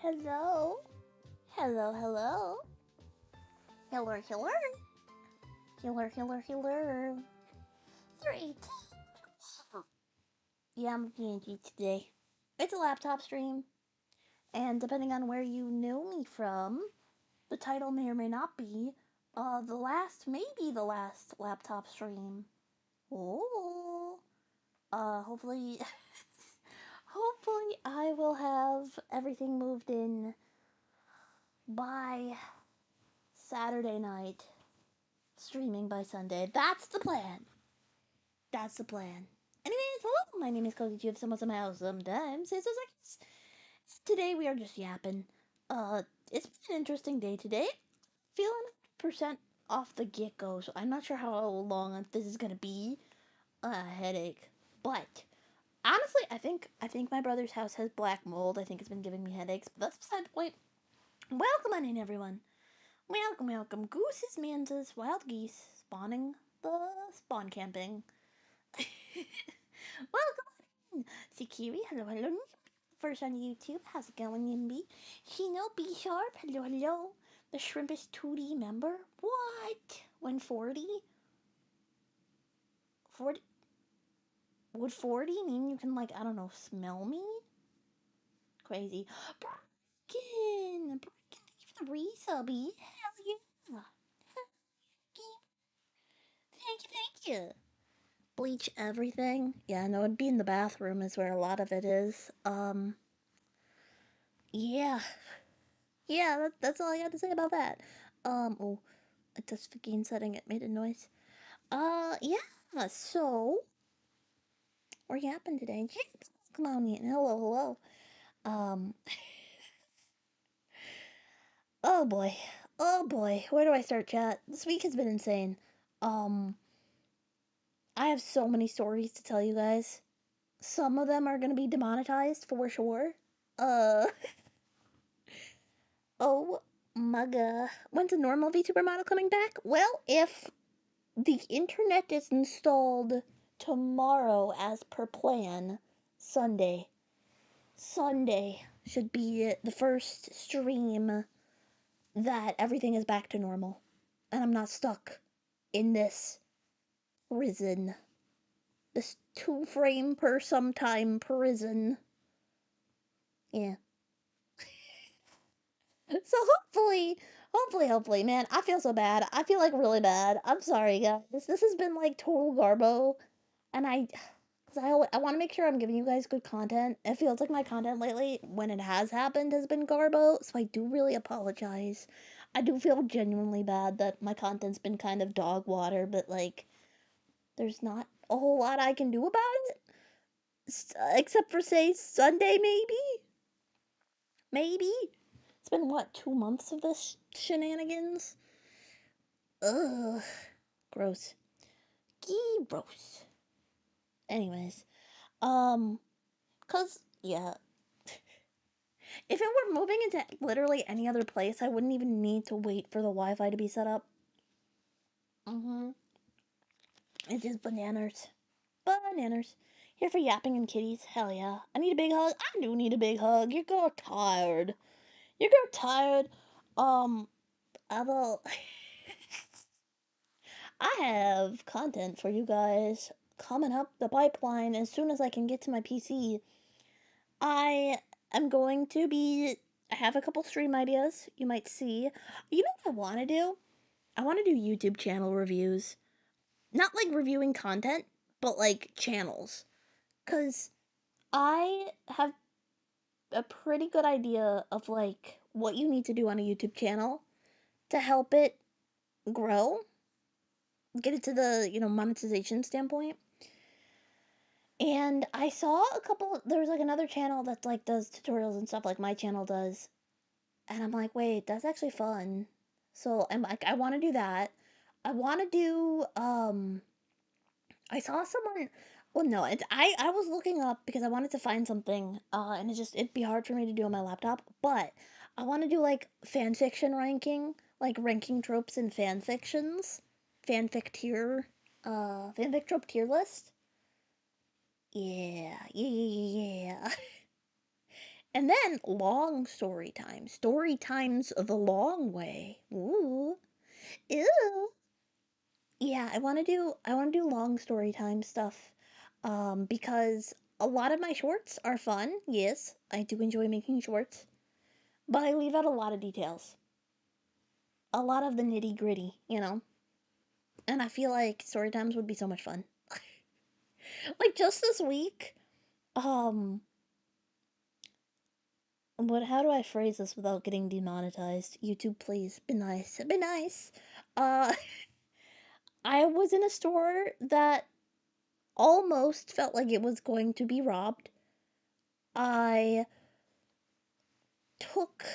Hello. Hello, hello. Healer, healer. Healer, healer, healer. 3. Yeah, I'm D&D today. It's a laptop stream, and depending on where you know me from, the title may or may not be maybe the last laptop stream. Oh. Hopefully, hopefully I will have everything moved in by Saturday night. Streaming by Sunday. That's the plan. That's the plan. Anyways, hello. My name is CozyTuber. Someone's in my house sometimes. It's just like today we are just yapping. It's been an interesting day today. Feeling percent off the get go, so I'm not sure how long this is gonna be. A headache, but honestly, I think my brother's house has black mold. I think it's been giving me headaches, but that's beside the point. Welcome on in, everyone. Welcome, welcome. Gooses, mantas, wild geese, spawning the spawn camping. Welcome on in. Sikiri, hello, hello. First on YouTube, how's it going, Nimby? Shino, B Sharp, hello, hello. The shrimp is 2D member? What? 140? 40? Would 40 mean you can, like, I don't know, smell me? Crazy. Brookin! Brookin, thank you for the resubby. Hell yeah. Thank you, thank you. Bleach everything. Yeah, no, it'd be in the bathroom is where a lot of it is. Yeah. Yeah, that's all I got to say about that. Oh, I touched the gain setting, it made a noise. Yeah, so, we're yapping today. Come on in. Hello, hello. Um, oh boy. Oh boy. Where do I start, chat? This week has been insane. Um, I have so many stories to tell you guys. Some of them are gonna be demonetized for sure. Uh, Oh my god. When's a normal VTuber model coming back? Well, if the internet is installed tomorrow as per plan, Sunday. Sunday should be the first stream that everything is back to normal. And I'm not stuck in this prison. This 2 frame per sometime prison. Yeah. So hopefully, man. I feel so bad. I feel like really bad. I'm sorry, guys. This has been like total garbo, and cause I want to make sure I'm giving you guys good content. It feels like my content lately, when it has happened, has been garbo. So I do really apologize. I do feel genuinely bad that my content's been kind of dog water, but like, there's not a whole lot I can do about it, except for say Sunday maybe. It's been what, 2 months of this shenanigans? Ugh, gross. Gross. Anyways, cause yeah, if it were moving into literally any other place, I wouldn't even need to wait for the Wi-Fi to be set up. It's just bananas, bananas. Here for yapping and kitties. Hell yeah. I need a big hug. I do need a big hug. You're girl tired. You're girl tired. Um, I will. I have content for you guys coming up the pipeline as soon as I can get to my PC. I am going to be. I have a couple stream ideas you might see. You know what I want to do? I want to do YouTube channel reviews. Not like reviewing content, but like channels. Because I have a pretty good idea of like what you need to do on a YouTube channel to help it grow, get it to the, monetization standpoint. And I saw a couple, there was like another channel that like does tutorials and stuff like my channel does. And I'm like, wait, that's actually fun. So I'm like, I want to do that. I want to do, I saw someone, well, no, I was looking up because I wanted to find something, and it'd be hard for me to do on my laptop, but I want to do like fan fiction ranking, like ranking tropes in fan fictions, fanfic trope tier list. Yeah. And then long story time. Story times the long way. Ooh. Ew. Yeah, I want to do long story time stuff. Because a lot of my shorts are fun. Yes, I do enjoy making shorts, but I leave out a lot of details. A lot of the nitty-gritty. And I feel like story times would be so much fun. Like just this week, um how do I phrase this without getting demonetized? YouTube, please, be nice. Be nice. Uh I was in a store that almost felt like it was going to be robbed. I took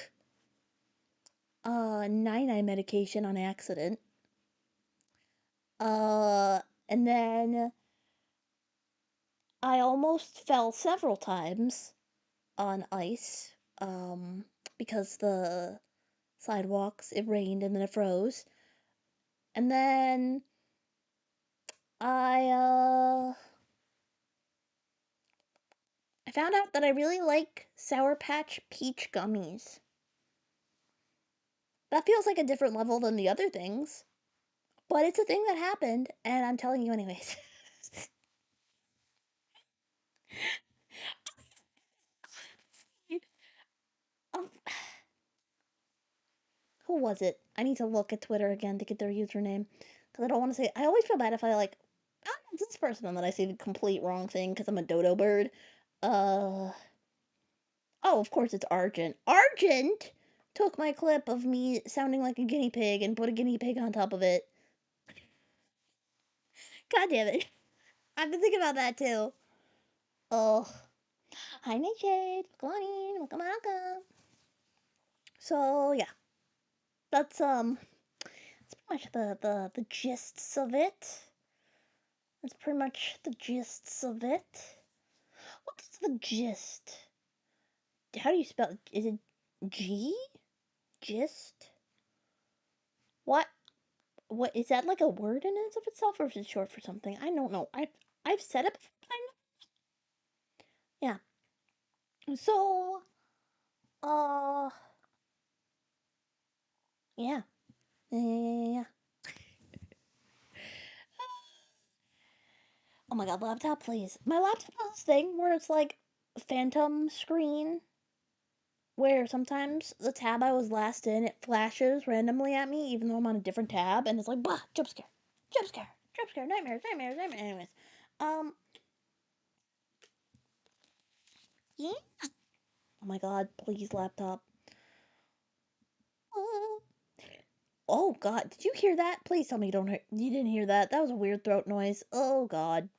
9 medication on accident. Uh and then I almost fell several times on ice. Because the sidewalks, it rained and then it froze. And then I I found out that I really like Sour Patch Peach gummies. That feels like a different level than the other things, but it's a thing that happened, and I'm telling you anyways. um, who was it? I need to look at Twitter again to get their username because I don't want to say. I always feel bad if I like. Oh, it's this person and then I say the complete wrong thing because I'm a dodo bird. Uh oh, of course it's Argent. Argent took my clip of me sounding like a guinea pig and put a guinea pig on top of it. God damn it. I've been thinking about that too. Oh, hi Nightshade. Welcome on in. Welcome, welcome. So yeah, that's pretty much the gists of it. That's pretty much the gists of it. What's the gist? How do you spell it? Is it G? Gist? What? What is that like a word in and of itself, or is it short for something? I don't know. I've said it. Yeah. So uh yeah. Yeah. Oh my god, laptop, please. My laptop has this thing where it's like phantom screen, where sometimes the tab I was last in, it flashes randomly at me, even though I'm on a different tab, and it's like, blah, jump scare, jump scare, jump scare, nightmares, nightmares, nightmares. Anyways, um, yeah. Oh my god, please, laptop. Uh, oh god, did you hear that? Please tell me you didn't hear that. That was a weird throat noise. Oh god,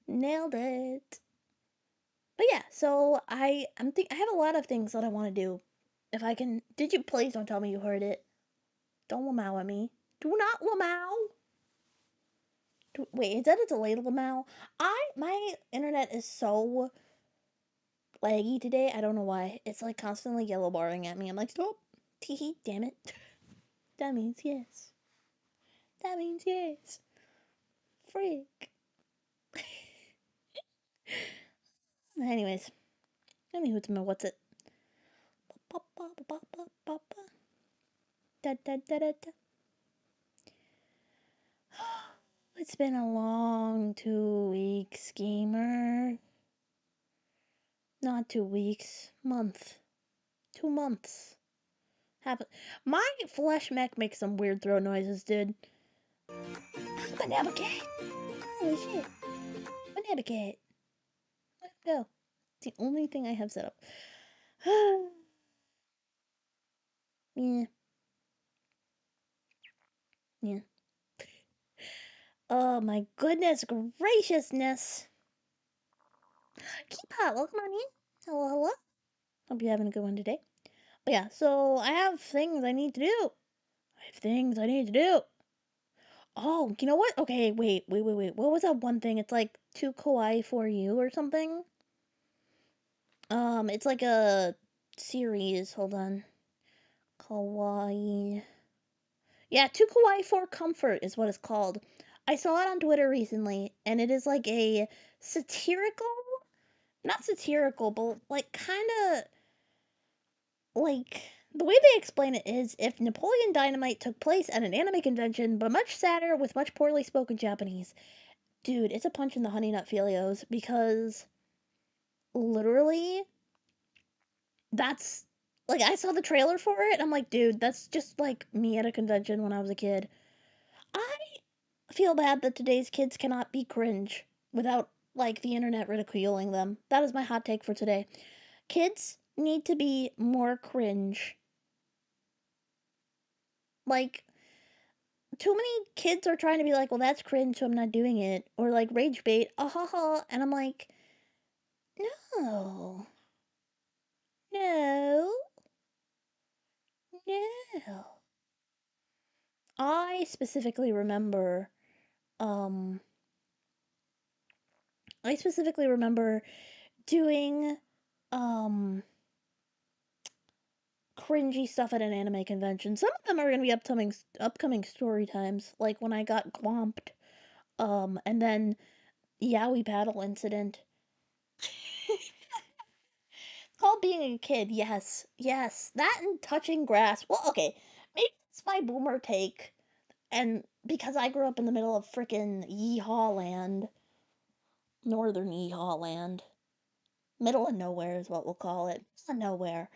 nailed it. But yeah, so I have a lot of things that I want to do. If I can, did you please don't tell me you heard it? Don't lamau at me. Do not lamau. Wait, is that a delayed lamau? My internet is so laggy today. I don't know why. It's like constantly yellow barring at me. I'm like, stop. Teehee, damn it. That means yes. That means yes. Freak. Anyways, anywho, to my what's it? Da, da, da, da, da. It's been a long 2 weeks, gamer. Not 2 weeks. Month. 2 months. My flesh mech makes some weird throat noises, dude. Banana cat. Holy shit. Banana cat. Let's go. It's the only thing I have set up. Yeah. Yeah. Oh my goodness graciousness. Keep hot. Welcome on in. Hello, hello. Hope you're having a good one today. But yeah, so I have things I need to do. I have things I need to do. Oh, you know what? Okay, wait. What was that one thing? It's like too kawaii for you or something? It's like a series. Hold on. Kawaii. Yeah, too kawaii for comfort is what it's called. I saw it on Twitter recently, and it is like a satirical not satirical, but like kind of like the way they explain it is if Napoleon Dynamite took place at an anime convention, but much sadder with much poorly spoken Japanese. Dude, it's a punch in the honey nut Filios because literally that's like I saw the trailer for it. I'm like, dude, that's just like me at a convention when I was a kid. I feel bad that today's kids cannot be cringe without like the internet ridiculing them. That is my hot take for today. Kids need to be more cringe. Like too many kids are trying to be like, well, that's cringe, so I'm not doing it, or like rage bait, ah ha ha, and I'm like, no, no, no. I specifically remember, um, I specifically remember doing, um, cringy stuff at an anime convention. Some of them are gonna be upcoming story times, like when I got glomped, and then Yaoi battle incident. Called being a kid, yes, yes, that and touching grass. Well, okay, maybe it's my boomer take, and because I grew up in the middle of frickin' Yeehaw land, northern Yeehaw land, middle of nowhere is what we'll call it. Middle of nowhere.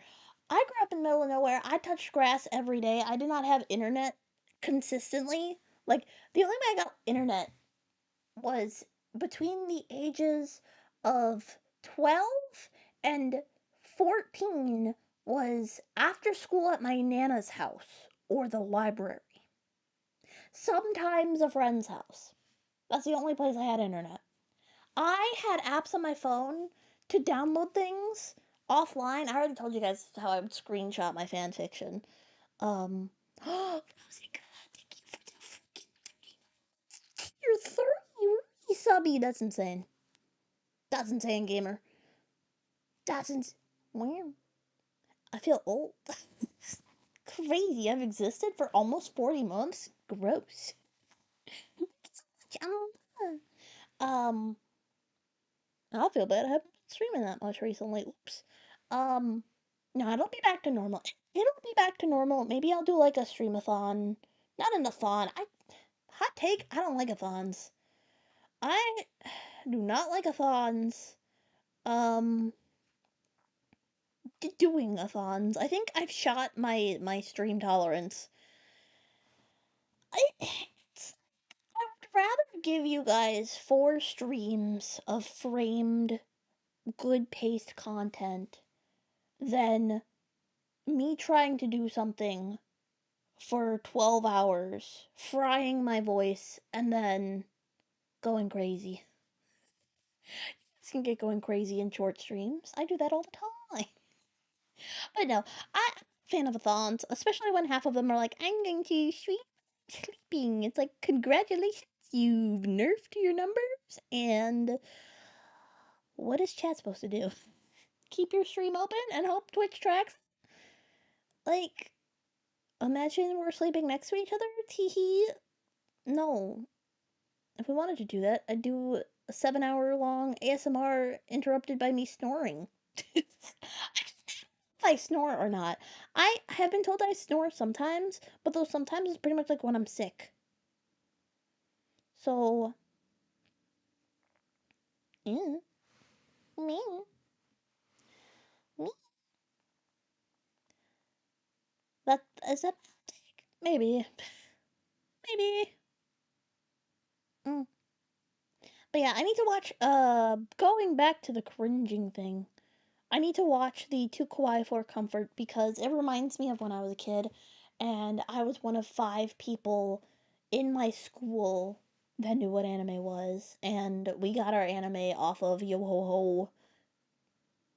I grew up in the middle of nowhere. I touched grass every day. I did not have internet consistently. Like, the only way I got internet was between the ages of 12 and 14 was after school at my nana's house or the library. Sometimes a friend's house. That's the only place I had internet. I had apps on my phone to download things offline. I already told you guys how I would screenshot my fan fiction. Rosie, God, thank you for the freaking 30. You're 30 really subby. That's insane. That's insane, gamer. That's insane. Wow. I feel old. Crazy. I've existed for almost 40 months. Gross. Um, I feel bad. I haven't been streaming that much recently. Oops. Um, no, it'll be back to normal. It'll be back to normal. Maybe I'll do like a streamathon. Not an athon. Hot take. I don't like athons. I do not like athons. Um, doing athons. I think I've shot my stream tolerance. I I would rather give you guys 4 streams of framed, good paced content than me trying to do something for 12 hours, frying my voice, and then going crazy. You can get going crazy in short streams. I do that all the time. But no, I'm a fan of athons, especially when half of them are like, I'm going to stream sleeping. It's like, congratulations, you've nerfed your numbers. And what is chat supposed to do? Keep your stream open and hope Twitch tracks? Like, imagine we're sleeping next to each other? Teehee. No. If we wanted to do that, I'd do a 7 hour long ASMR interrupted by me snoring. If I snore or not. I have been told I snore sometimes, but those sometimes is pretty much like when I'm sick. So, yeah, me, me. That is that maybe, maybe. Mm. But yeah, I need to watch. Going back to the cringing thing, I need to watch the Too Kawaii for Comfort because it reminds me of when I was a kid, and I was one of 5 people in my school that knew what anime was, and we got our anime off of Yo Ho Ho,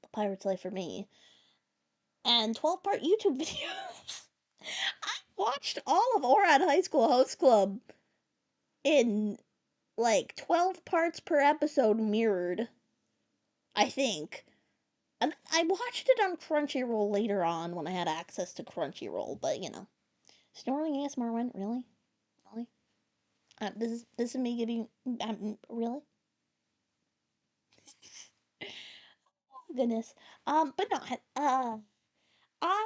The Pirate's Life for Me, and 12-part YouTube videos. I watched all of Orad High School Host Club in like 12 parts per episode mirrored, I think. And I watched it on Crunchyroll later on when I had access to Crunchyroll, but you know. Snoring ASMR went, really? Really? This is me giving really? Goodness. But no, I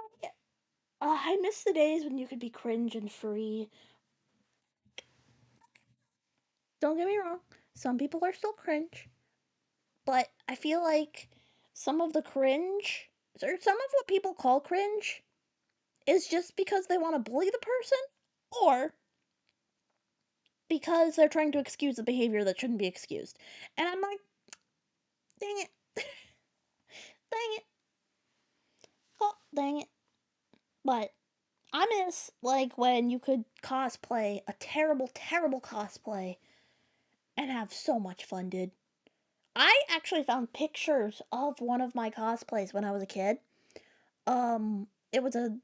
I miss the days when you could be cringe and free. Don't get me wrong, some people are still cringe, but I feel like some of the cringe, or some of what people call cringe, is just because they want to bully the person, or because they're trying to excuse a behavior that shouldn't be excused. And I'm like, dang it, dang it, oh, dang it. But I miss, like, when you could cosplay a terrible, terrible cosplay and have so much fun, dude. I actually found pictures of one of my cosplays when I was a kid. It was a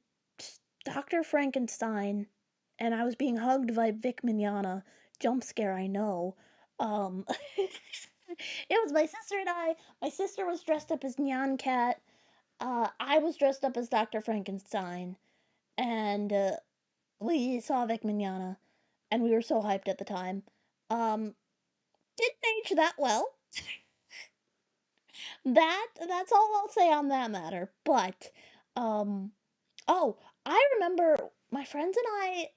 Dr. Frankenstein, and I was being hugged by Vic Mignogna. Jump scare, I know. Um, it was my sister and I. My sister was dressed up as Nyan Cat. I was dressed up as Dr. Frankenstein, and we saw Vic Mignogna, and we were so hyped at the time. Um, didn't age that well. That's all I'll say on that matter. But, um, oh, I remember my friends and I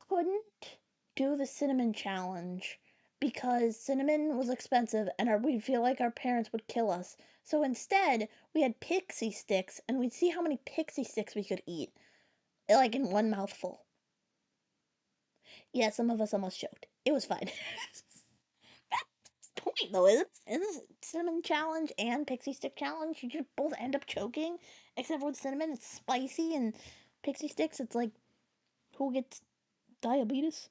couldn't do the cinnamon challenge because cinnamon was expensive and we'd feel like our parents would kill us. So instead, we had pixie sticks and we'd see how many pixie sticks we could eat, like in one mouthful. Yeah, some of us almost choked. It was fine. That's the point, though, isn't it? Cinnamon challenge and pixie stick challenge, you just both end up choking. Except for with cinnamon, it's spicy, and pixie sticks, it's like who gets diabetes?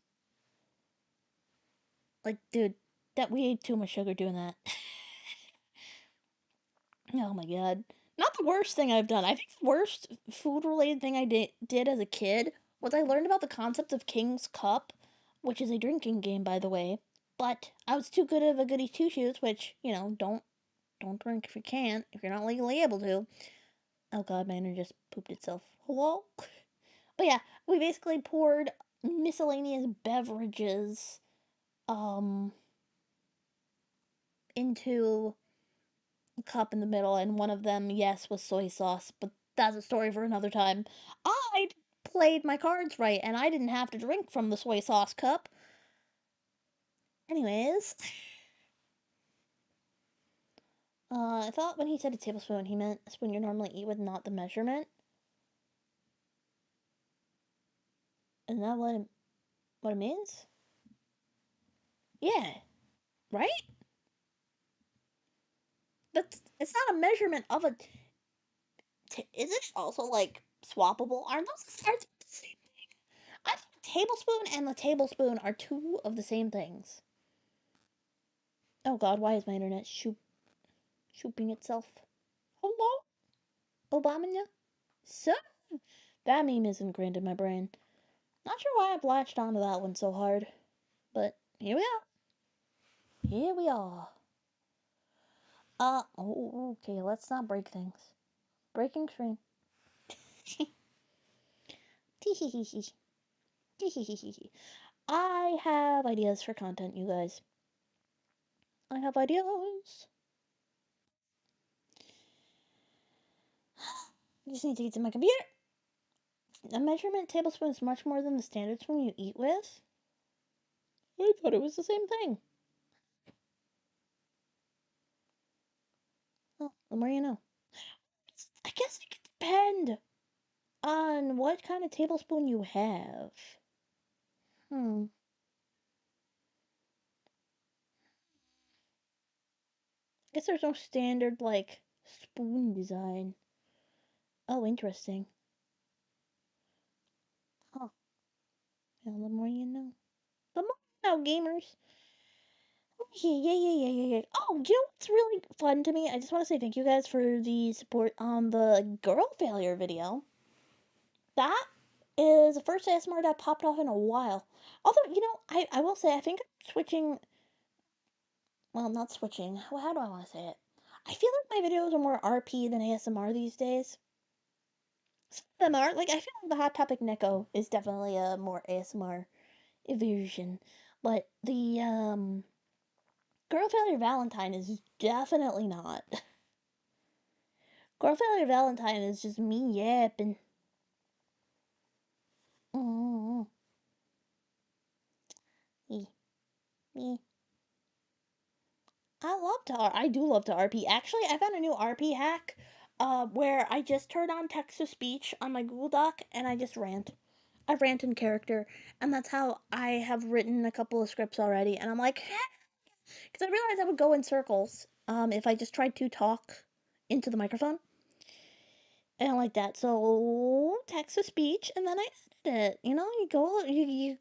Like, dude, that we ate too much sugar doing that. Oh my god. Not the worst thing I've done. I think the worst food related thing I did as a kid was I learned about the concept of King's Cup, which is a drinking game, by the way. But I was too good of a goody two shoes, which, don't drink if you can't, if you're not legally able to. Oh god, my internet just pooped itself. Hello? But yeah, we basically poured miscellaneous beverages um into cup in the middle, and one of them, yes, was soy sauce, but that's a story for another time. I played my cards right, and I didn't have to drink from the soy sauce cup. Anyways, I thought when he said a tablespoon, he meant a spoon you normally eat with, not the measurement. Isn't that what it means? Yeah, right? But it's not a measurement of a. Is it also like swappable? Are they the same thing? I thought a tablespoon and the tablespoon are two of the same things. Oh god, why is my internet shooping itself? Hello? Obama? So, that meme is ingrained in my brain. Not sure why I've latched onto that one so hard, but here we are. Here we are. Okay, let's not break things. Breaking screen. Teeheehee. Teeheehee. I have ideas for content, you guys. I have ideas. I just need to get to my computer. A measurement tablespoon is much more than the standard spoon you eat with. I thought it was the same thing. Well, the more you know. I guess it could depend on what kind of tablespoon you have. Hmm. I guess there's no standard, like, spoon design. Oh, interesting. Huh. Well, the more you know. The more you know, gamers. Yeah, yeah, yeah, yeah, yeah, yeah. Oh, you know what's really fun to me? I just want to say thank you guys for the support on the girl failure video. That is the first ASMR that popped off in a while. Although, I will say, I think I'm switching. Well, not switching. Well, how do I want to say it? I feel like my videos are more RP than ASMR these days. Some of them are. Like, I feel like the Hot Topic Neko is definitely a more ASMR version. But the Girl Failure Valentine is definitely not. Girl Failure Valentine is just me yapping. Mm-hmm. Me. I do love to RP. Actually, I found a new RP hack where I just turn on text to speech on my Google Doc and I just rant. I rant in character, and that's how I have written a couple of scripts already. And I'm like, because I realized I would go in circles if I just tried to talk into the microphone. And like that. So text to speech, and then I edit it. You know, you go, you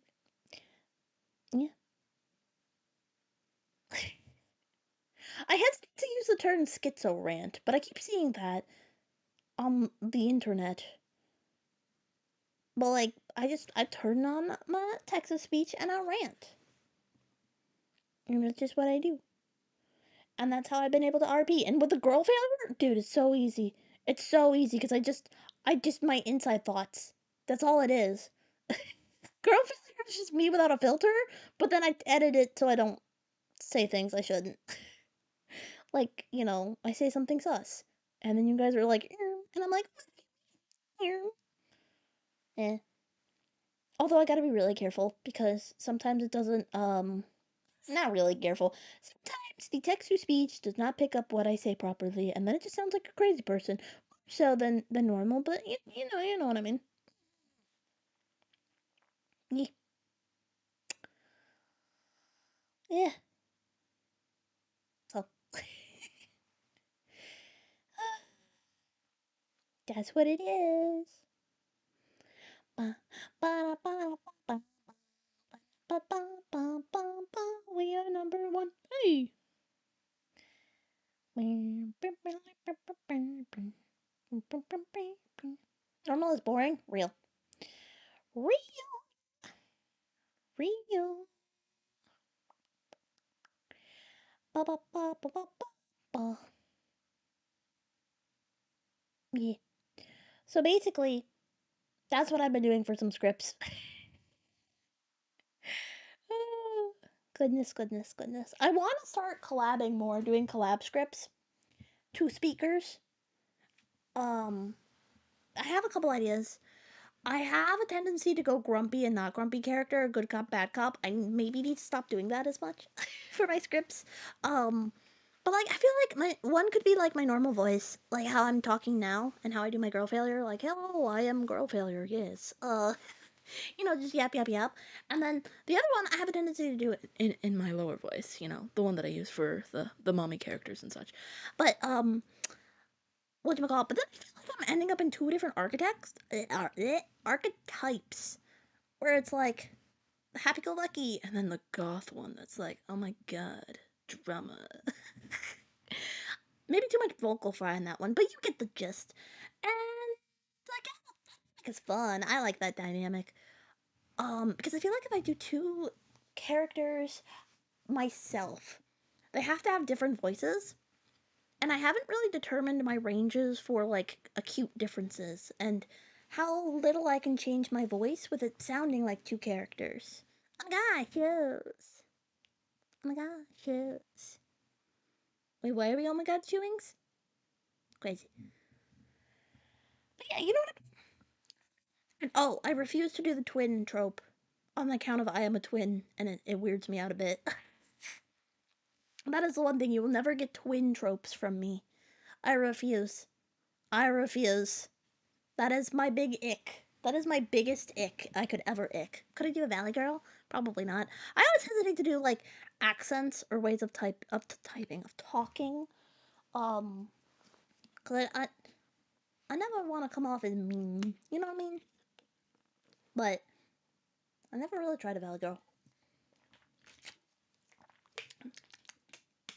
yeah. I hesitate to use the term schizo rant, but I keep seeing that on the internet. But like, I turn on my text to speech and I rant, and that's just what I do. And that's how I've been able to RP. And with the girl failure, dude, it's so easy. It's so easy because I just my inside thoughts. That's all it is. Girl failure is just me without a filter, but then I edit it so I don't say things I shouldn't. Like, I say something sus. And then you guys are like, and I'm like, eh. Although I gotta be really careful because sometimes it doesn't, not really careful. Sometimes the text to speech does not pick up what I say properly, and then it just sounds like a crazy person. So than normal, but you know what I mean. Yeah, yeah. So that's what it is. Ba, ba, ba, ba, ba, ba, ba, ba, ba. We are number one. Hey. Normal is boring. Real. Real. Real. Ba ba ba ba ba ba. Ba. Yeah. So basically, that's what I've been doing for some scripts. Goodness, goodness, goodness. I want to start collabing more, doing collab scripts to speakers. Um, I have a couple ideas. I have a tendency to go grumpy and not grumpy character, good cop, bad cop. I maybe need to stop doing that as much for my scripts. Um, but like I feel like my one could be like my normal voice, like how I'm talking now and how I do my girl failure, like hello, I am girl failure, yes. Just yap yap yap. And then the other one I have a tendency to do it in my lower voice, the one that I use for the mommy characters and such. But whatchamacallit, but then I feel like I'm ending up in two different archetypes where it's like happy go lucky and then the goth one that's like, oh my god, drama. Maybe too much vocal fry in that one, but you get the gist. And like it's fun. I like that dynamic. Because I feel like if I do two characters myself, they have to have different voices. And I haven't really determined my ranges for like acute differences and how little I can change my voice with it sounding like two characters. Oh my gosh, yes. Oh my gosh, yes. Wait, why are we oh my god chewings? Crazy. But yeah, you know what? Oh, I refuse to do the twin trope on account of I am a twin, and it weirds me out a bit. That is the one thing you will never get twin tropes from me. I refuse. I refuse. That is my big ick. That is my biggest ick I could ever ick. Could I do a Valley Girl? Probably not. I always hesitate to do like accents or ways of typing of talking. Um, cause I never want to come off as mean. You know what I mean? But I never really tried a Valley Girl.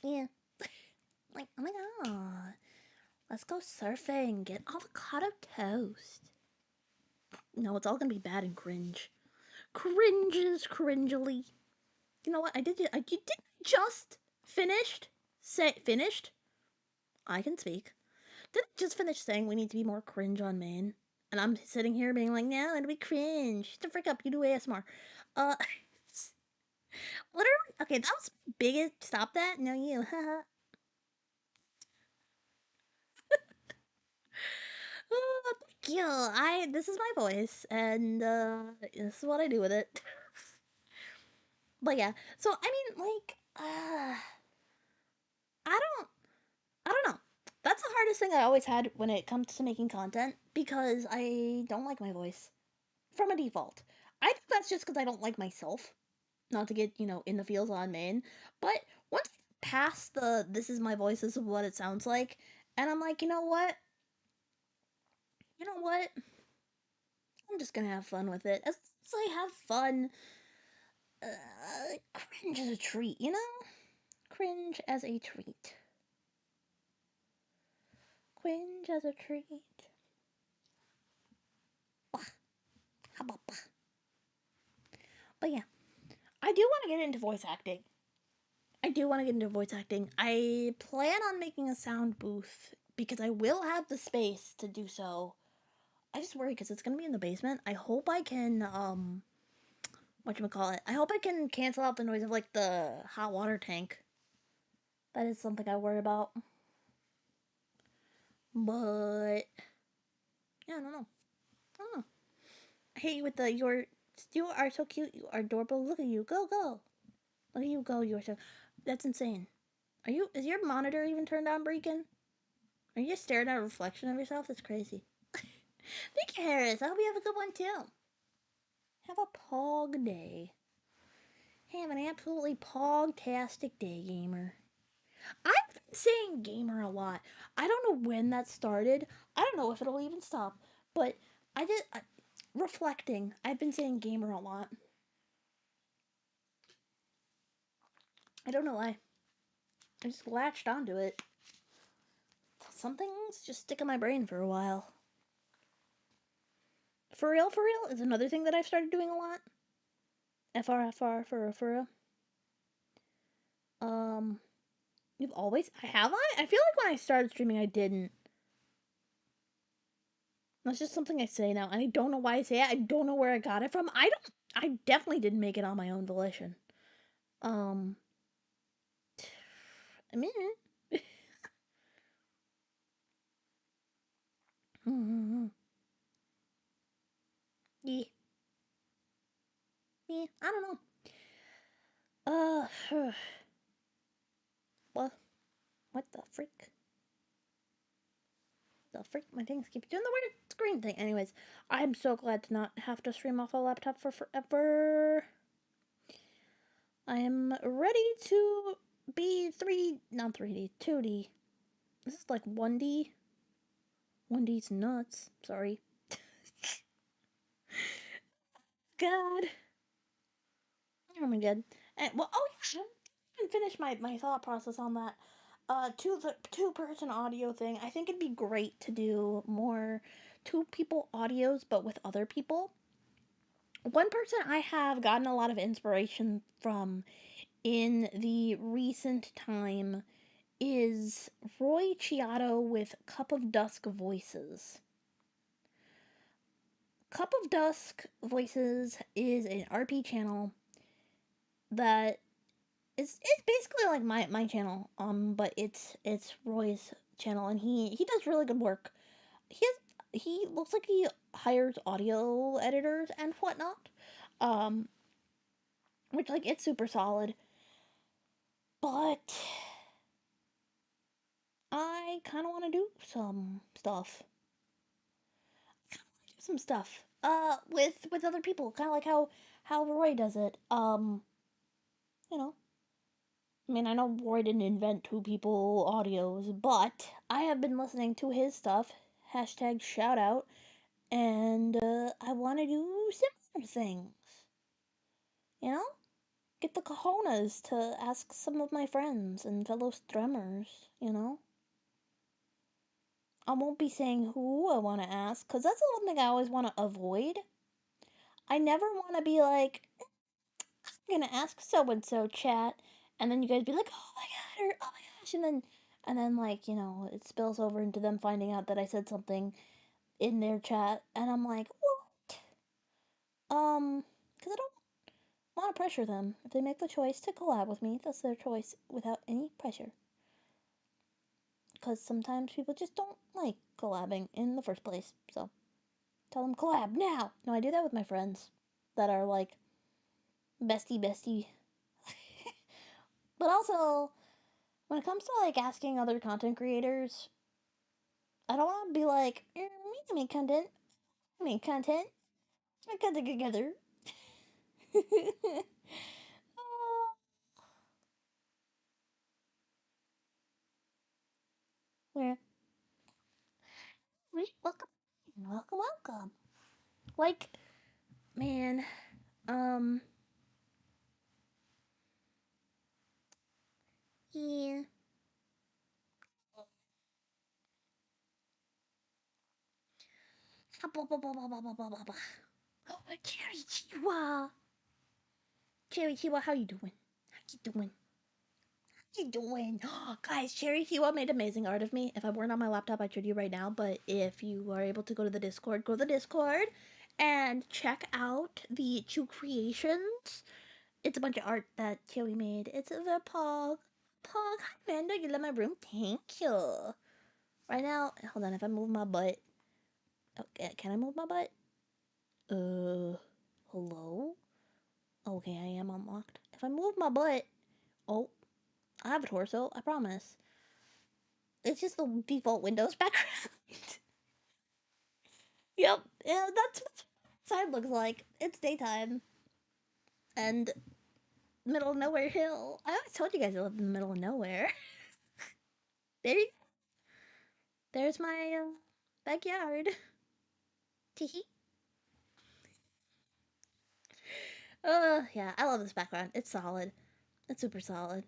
Yeah, like oh my god, let's go surfing. Get avocado toast. No, it's all gonna be bad and cringe. Cringes, cringily. You know what? I did just finished. Say finished. I can speak. Did I just finish saying we need to be more cringe on main? And I'm sitting here being like, no, it'll be cringe. Shut the frick up. You do ASMR. Uh, literally. Okay, that was biggest. Stop that. No, you. Haha. Thank you. This is my voice, and this is what I do with it. But yeah, so I mean, like, I don't, I don't know. That's the hardest thing I always had when it comes to making content because I don't like my voice from a default. I think that's just because I don't like myself. Not to get in the feels on main, but once past the this is my voice, this is what it sounds like, and I'm like, you know what, I'm just gonna have fun with it. As I have fun, cringe as a treat, cringe as a treat, cringe as a treat. Bah, how about bah? But yeah, I do want to get into voice acting. I plan on making a sound booth because I will have the space to do so. I just worry because it's gonna be in the basement. I hope I can whatchamacallit. I hope I can cancel out the noise of like the hot water tank. That is something I worry about. But yeah, I don't know. I don't know. I hate you with the you are so cute, you are adorable. Look at you. Go, go. Look at you go, you are so that's insane. Is your monitor even turned on, Breakin? Are you just staring at a reflection of yourself? That's crazy. Thank you, Harris. I hope you have a good one too. Have a pog day. Have an absolutely pog-tastic day, gamer. I've been saying gamer a lot. I don't know when that started. I don't know if it'll even stop. But reflecting. I've been saying gamer a lot. I don't know why. I just latched onto it. Something's just stick in my brain for a while. For real is another thing that I've started doing a lot. FR for real. Um, you've always have I? I feel like when I started streaming, I didn't. That's just something I say now, and I don't know why I say it. I don't know where I got it from. I definitely didn't make it on my own volition. Um, I mean, yeah, yeah. I don't know. Uh, well, what the freak? The freak? My things keep doing the weird screen thing. Anyways, I'm so glad to not have to stream off a laptop for forever. I am ready to be not 3D, 2D. This is like 1D. 1D's nuts. Sorry. God. Oh my god. And, well, oh yeah, I didn't finish my thought process on that. To the two-person audio thing, I think it'd be great to do more two people audios, but with other people. One person I have gotten a lot of inspiration from in the recent time is Roy Chiato with Cup of Dusk Voices. Cup of Dusk Voices is an RP channel that it's basically like my channel, but it's Roy's channel, and he does really good work. He looks like he hires audio editors and whatnot, um, which like it's super solid. But I kind of want to do some stuff, with other people, kind of like how Roy does it. You know, I mean, I know Roy didn't invent two people audios, but I have been listening to his stuff. Hashtag shout out. And I want to do similar things. You know? Get the cojones to ask some of my friends and fellow strummers, you know? I won't be saying who I want to ask, because that's the one thing I always want to avoid. I never want to be like, I'm gonna ask so and so chat, and then you guys be like, oh my god, or oh my gosh, and then like it spills over into them finding out that I said something in their chat, and I'm like, what? Because I don't want to pressure them. If they make the choice to collab with me, that's their choice without any pressure. because sometimes people just don't like collabing in the first place. So tell them collab now. No, I do that with my friends that are like bestie bestie. But also, when it comes to like asking other content creators, I don't want to be like, we can make content, make content, make content together. Where welcome, welcome, welcome. Like, man, um, yeah. Cherry Chihuahua. Cherry Chihuahua, how you doing? How you doing? How you doing? Guys, Cherry Chihuahua made amazing art of me. If I weren't on my laptop, I'd show you right now. But if you are able to go to the Discord, go to the Discord and check out the Chew Creations. It's a bunch of art that Cherry made. It's a the Pog. Pog, hi Mando, you love my room? Thank you. Right now, hold on, if I move my butt. Okay, can I move my butt? Hello? Okay, I am unlocked. If I move my butt, oh, I have a torso, I promise. It's just the default Windows background. Yep, yeah, that's what the side looks like. It's daytime. And middle of nowhere hill. I always told you guys I lived in the middle of nowhere. there, there's my backyard. Teehee. Yeah, I love this background. It's solid. It's super solid.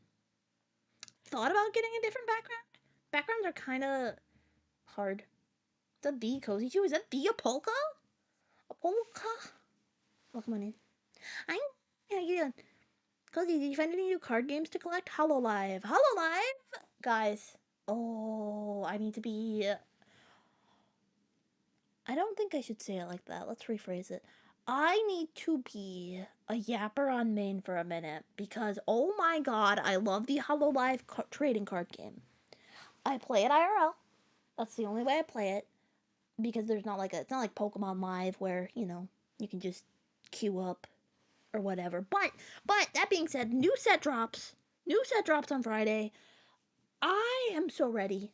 Thought about getting a different background. Backgrounds are kind of hard. Is that the CozyTuber? Is that the a polka? A polka? Welcome on in. I'm. How you doing? Cozy, did you find any new card games to collect? Hololive. Hololive? Guys. Oh, I need to be. I don't think I should say it like that. Let's rephrase it. I need to be a yapper on main for a minute because, oh my god, I love the Hololive trading card game. I play it IRL. That's the only way I play it because there's not like it's not like Pokemon Live where, you can just queue up or whatever. But that being said, new set drops. New set drops on Friday. I am so ready.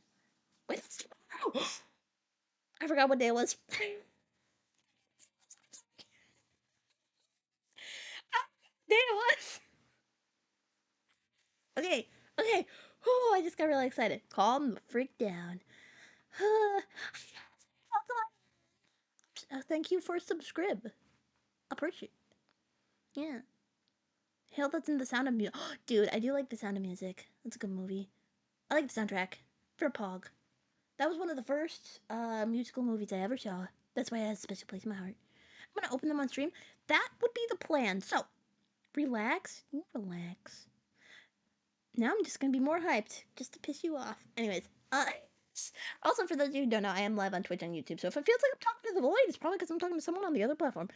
With I forgot what day it was. Day it was. Okay, okay. Oh, I just got really excited. Calm the freak down. Thank you for subscribe. Appreciate. Yeah. Hell, that's in the Sound of Music. Dude, I do like the Sound of Music. That's a good movie. I like the soundtrack for Pog. That was one of the first musical movies I ever saw. That's why it has a special place in my heart. I'm gonna open them on stream. That would be the plan. So, relax. You relax. Now I'm just gonna be more hyped, just to piss you off. Anyways, also for those of you who don't know, I am live on Twitch and YouTube. So if it feels like I'm talking to the void, it's probably because I'm talking to someone on the other platform.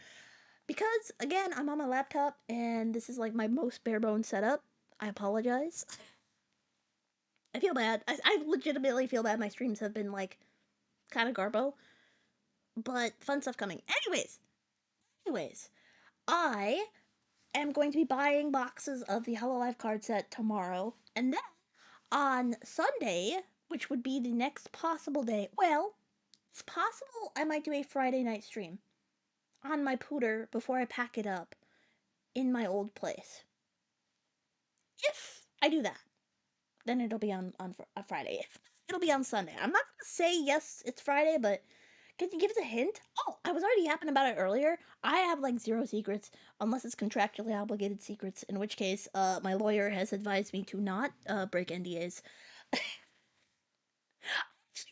Because again, I'm on my laptop and this is like my most bare bones setup. I apologize. I feel bad. I legitimately feel bad. My streams have been like kind of garbo, but fun stuff coming. Anyways, I am going to be buying boxes of the Hololive card set tomorrow, and then on Sunday, which would be the next possible day, well, it's possible I might do a Friday night stream on my pooter before I pack it up in my old place. If I do that, then it'll be on a Friday. If it'll be on Sunday. I'm not gonna say yes, it's Friday, but can you give us a hint? Oh, I was already yapping about it earlier. I have like zero secrets, unless it's contractually obligated secrets, in which case, my lawyer has advised me to not break NDAs. I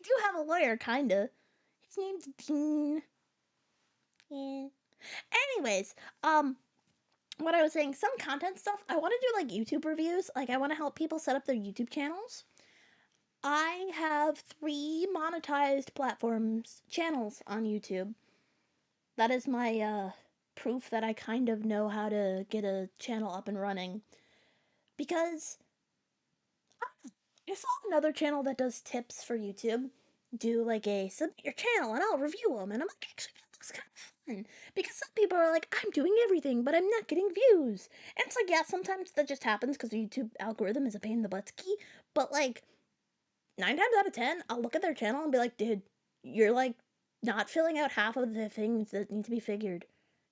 do have a lawyer, kinda. His name's Dean. Yeah. Anyways, what I was saying, some content stuff. I want to do like YouTube reviews. Like, I want to help people set up their YouTube channels. I have 3 monetized channels on YouTube. That is my proof that I kind of know how to get a channel up and running. Because I saw another channel that does tips for YouTube do like a submit your channel and I'll review them. And I'm like, actually, that looks kind of fun. Because some people are like, I'm doing everything, but I'm not getting views. And it's like, yeah, sometimes that just happens because the YouTube algorithm is a pain in the butt key. But like, 9 times out of 10, I'll look at their channel and be like, dude, you're like not filling out half of the things that need to be figured,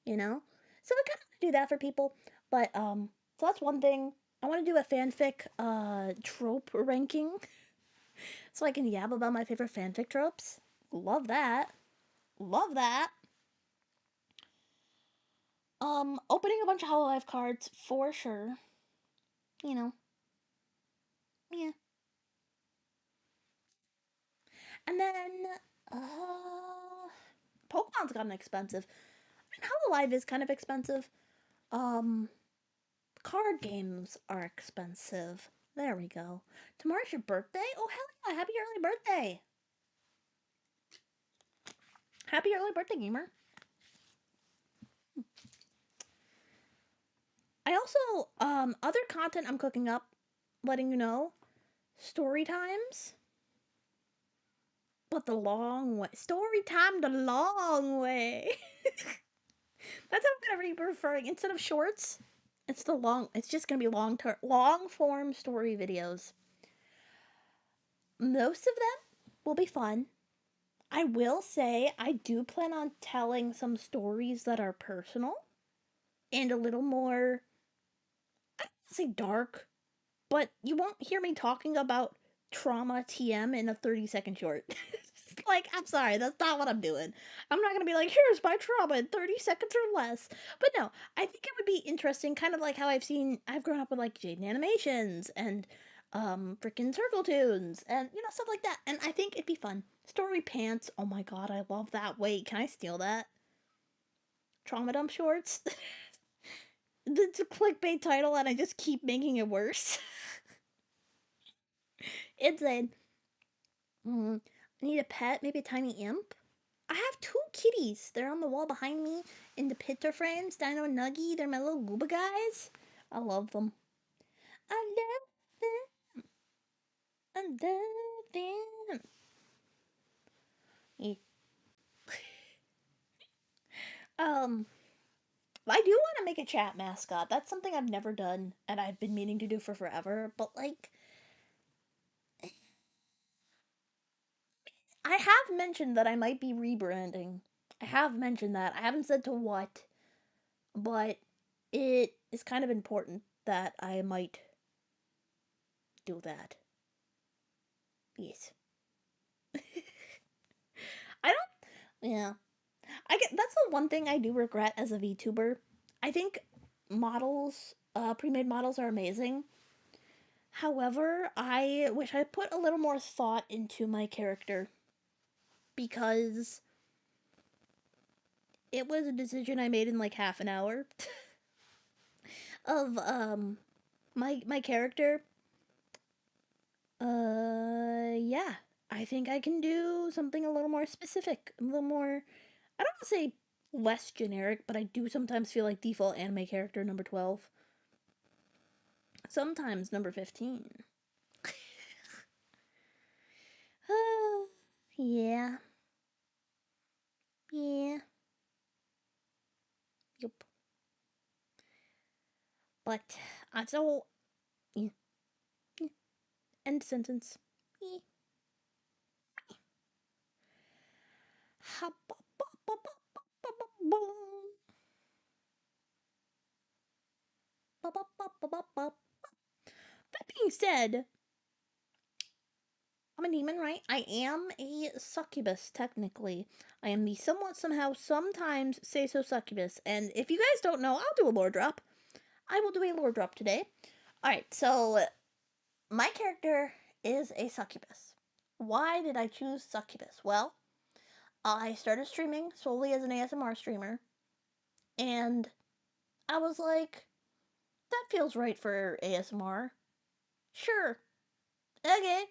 you know? So I kind of do that for people. But, so that's one thing. I want to do a fanfic trope ranking so I can yab about my favorite fanfic tropes. Love that. Love that. Opening a bunch of Hololive cards for sure. You know, yeah. And then, Pokemon's gotten expensive. I mean, Hololive is kind of expensive. Um, Card games are expensive. There we go. Tomorrow's your birthday? Oh, hell yeah. Happy early birthday. Happy early birthday, gamer. I also, other content I'm cooking up, letting you know, story times, but the long way. Story time the long way. That's how I'm gonna be referring. Instead of shorts, it's just gonna be long form story videos. Most of them will be fun. I will say I do plan on telling some stories that are personal and a little more, I don't want to say dark, but you won't hear me talking about trauma TM in a 30-second short. Like, I'm sorry, that's not what I'm doing. I'm not gonna be like, here's my trauma in 30 seconds or less. But no, I think it would be interesting, kind of like how I've grown up with like Jaden Animations and freaking Circle Tunes and stuff like that. And I think it'd be fun. Story Pants, oh my god, I love that. Wait, can I steal that? Trauma Dump Shorts? It's a clickbait title and I just keep making it worse. Insane. I need a pet, maybe a tiny imp. I have two kitties. They're on the wall behind me in the picture frames. Dino and Nuggy. They're my little gooba guys. I love them. I love them. I love them. Yeah. Um, I do want to make a chat mascot. That's something I've never done, and I've been meaning to do for forever. But like, I have mentioned that I might be rebranding. I have mentioned that. I haven't said to what, but it is kind of important that I might do that. Yes. I don't. Yeah. I get that's the one thing I do regret as a VTuber. I think pre-made models are amazing. However, I wish I put a little more thought into my character because it was a decision I made in like half an hour of my character. Yeah. I think I can do something a little more specific, a little more, I don't want to say less generic, but I do sometimes feel like default anime character number 12. Sometimes number 15. Yeah. Yeah. Yup. But, so, yeah. Yeah. End sentence. Yeah. That being said, I'm a demon, right? I am a succubus, technically. I am the somewhat, somehow, sometimes say so succubus. And if you guys don't know, I'll do a lore drop. I will do a lore drop today. Alright, so my character is a succubus. Why did I choose succubus? Well, I started streaming solely as an ASMR streamer, and I was like, that feels right for ASMR. Sure, okay.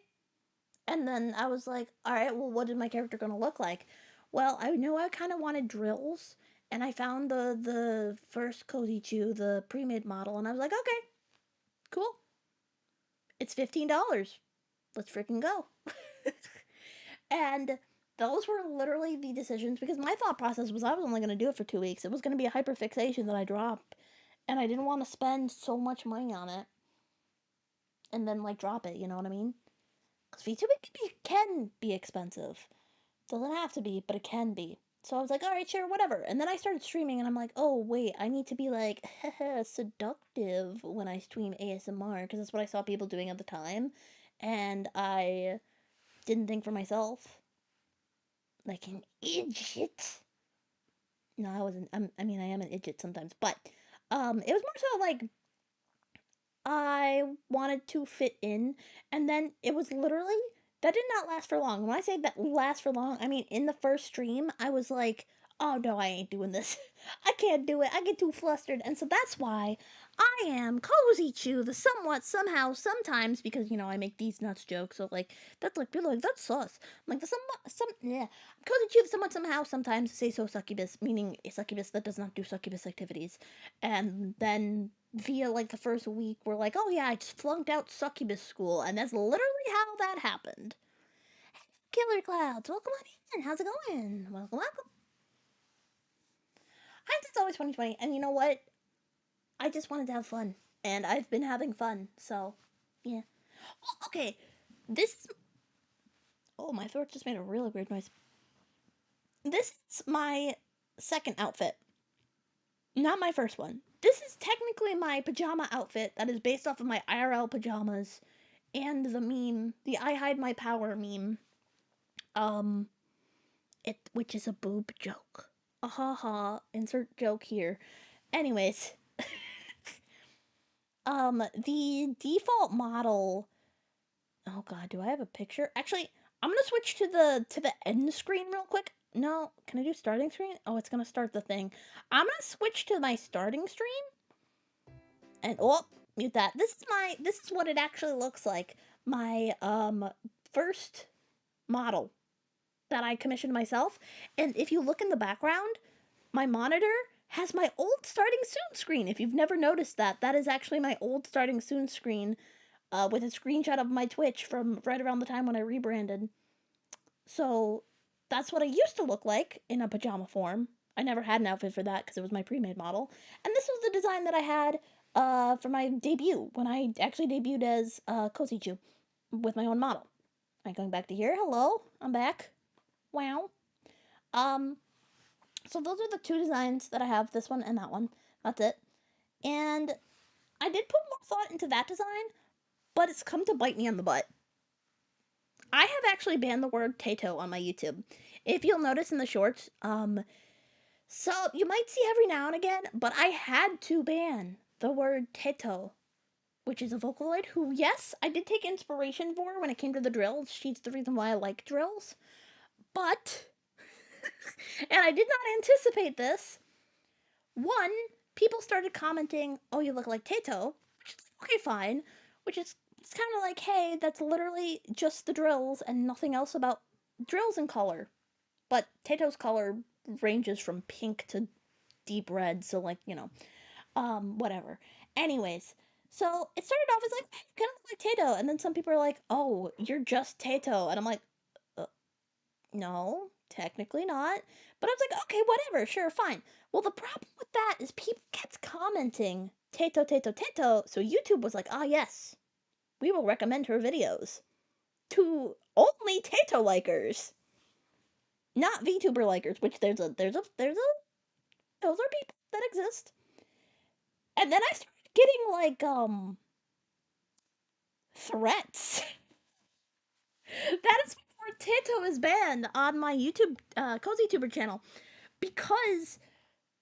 And then I was like, alright, well, what is my character gonna look like? Well, I know I kind of wanted drills, and I found the first CozyTuber, the pre-made model, and I was like, okay, cool. It's $15. let's freaking go. And those were literally the decisions because my thought process was I was only going to do it for 2 weeks. It was going to be a hyperfixation that I dropped, and I didn't want to spend so much money on it and then like drop it. You know what I mean? Because VTuber can be expensive. Doesn't have to be, but it can be. So I was like, all right, sure, whatever. And then I started streaming, and I'm like, oh wait, I need to be like seductive when I stream ASMR because that's what I saw people doing at the time, and I didn't think for myself like an idiot. No, I wasn't. I mean, I am an idiot sometimes, but it was more so like I wanted to fit in, and then it was literally that did not last for long. When I say that last for long, I mean in the first stream, I was like, "Oh no, I ain't doing this. I can't do it. I get too flustered." And so that's why I am CozyTuber, the somewhat, somehow, sometimes, because I make these nuts jokes. So like that's like people are like that's sus. I'm like the somewhat, yeah. CozyTuber, the somewhat, somehow, sometimes say so succubus, meaning a succubus that does not do succubus activities, and then via like the first week we're like, oh yeah, I just flunked out succubus school, and that's literally how that happened. Killer Clouds, welcome on in. How's it going? Welcome, welcome. It's always 2020, and you know what? I just wanted to have fun, and I've been having fun, so yeah. Oh, okay, this. Oh, my throat just made a really weird noise. This is my second outfit, not my first one. This is technically my pajama outfit that is based off of my IRL pajamas and the meme, the I hide my power meme. Um, which is a boob joke. Ha ha. Insert joke here. Anyways, the default model. Oh god, do I have a picture? Actually, I'm gonna switch to the end screen real quick. No, can I do starting screen? Oh, it's gonna start the thing. I'm gonna switch to my starting screen. And oh, mute that. This is what it actually looks like. My first model that I commissioned myself. And if you look in the background, my monitor has my old starting soon screen. If you've never noticed that, that is actually my old starting soon screen with a screenshot of my Twitch from right around the time when I rebranded. So that's what I used to look like in a pajama form. I never had an outfit for that because it was my pre-made model. And this was the design that I had for my debut, when I actually debuted as CozyTuber with my own model. Am I going back to here? Hello, I'm back. Wow. Um, so those are the two designs that I have, this one and that one. That's it. And I did put more thought into that design, but it's come to bite me on the butt. I have actually banned the word Tato on my YouTube. If you'll notice in the shorts, so you might see every now and again, but I had to ban the word Tato, which is a Vocaloid who, yes, I did take inspiration for when it came to the drills. She's the reason why I like drills. But, and I did not anticipate this, one, people started commenting, oh, you look like Tato, which is okay, fine, which is, it's kind of like, hey, that's literally just the drills and nothing else about drills in color. But Tato's color ranges from pink to deep red, so like, whatever. Anyways, so it started off as like, hey, you kind of look like Tato, and then some people are like, oh, you're just Tato, and I'm like, no, technically not. But I was like, okay, whatever, sure, fine. Well, the problem with that is people kept commenting Tato, Tato, Tato, so YouTube was like, ah, yes, we will recommend her videos to only Tato likers, not VTuber likers. Which those are people that exist. And then I started getting like threats. That is before Tato is banned on my YouTube CozyTuber channel because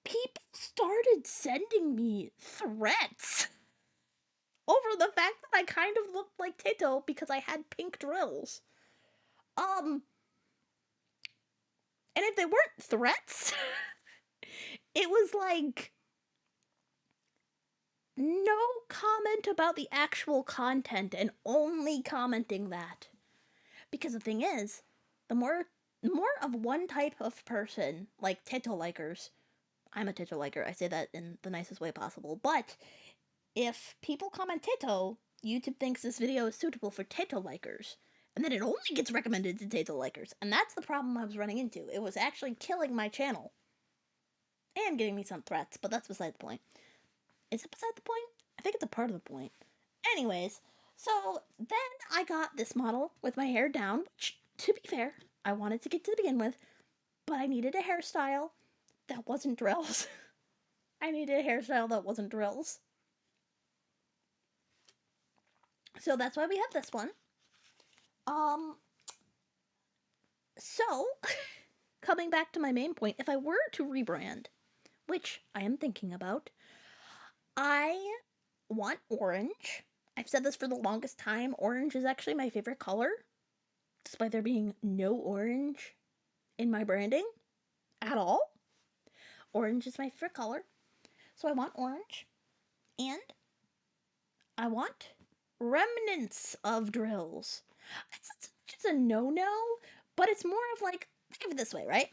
people started sending me threats over the fact that I kind of looked like Tato because I had pink drills. And if they weren't threats, it was like no comment about the actual content and only commenting that. Because the thing is, the more of one type of person, like Tato likers, I'm a Tato liker, I say that in the nicest way possible, but if people comment Tato, YouTube thinks this video is suitable for Tato likers. And then it only gets recommended to Tato likers. And that's the problem I was running into. It was actually killing my channel. And getting me some threats, but that's beside the point. Is it beside the point? I think it's a part of the point. Anyways, so then I got this model with my hair down, which, to be fair, I wanted to get to begin with, but I needed a hairstyle that wasn't drills. I needed a hairstyle that wasn't drills. So that's why we have this one. So, coming back to my main point, if I were to rebrand, which I am thinking about, I want orange. I've said this for the longest time. Orange is actually my favorite color, despite there being no orange in my branding at all. Orange is my favorite color. So I want orange. And I want remnants of drills. It's just a no-no, but it's more of like, think of it this way, right?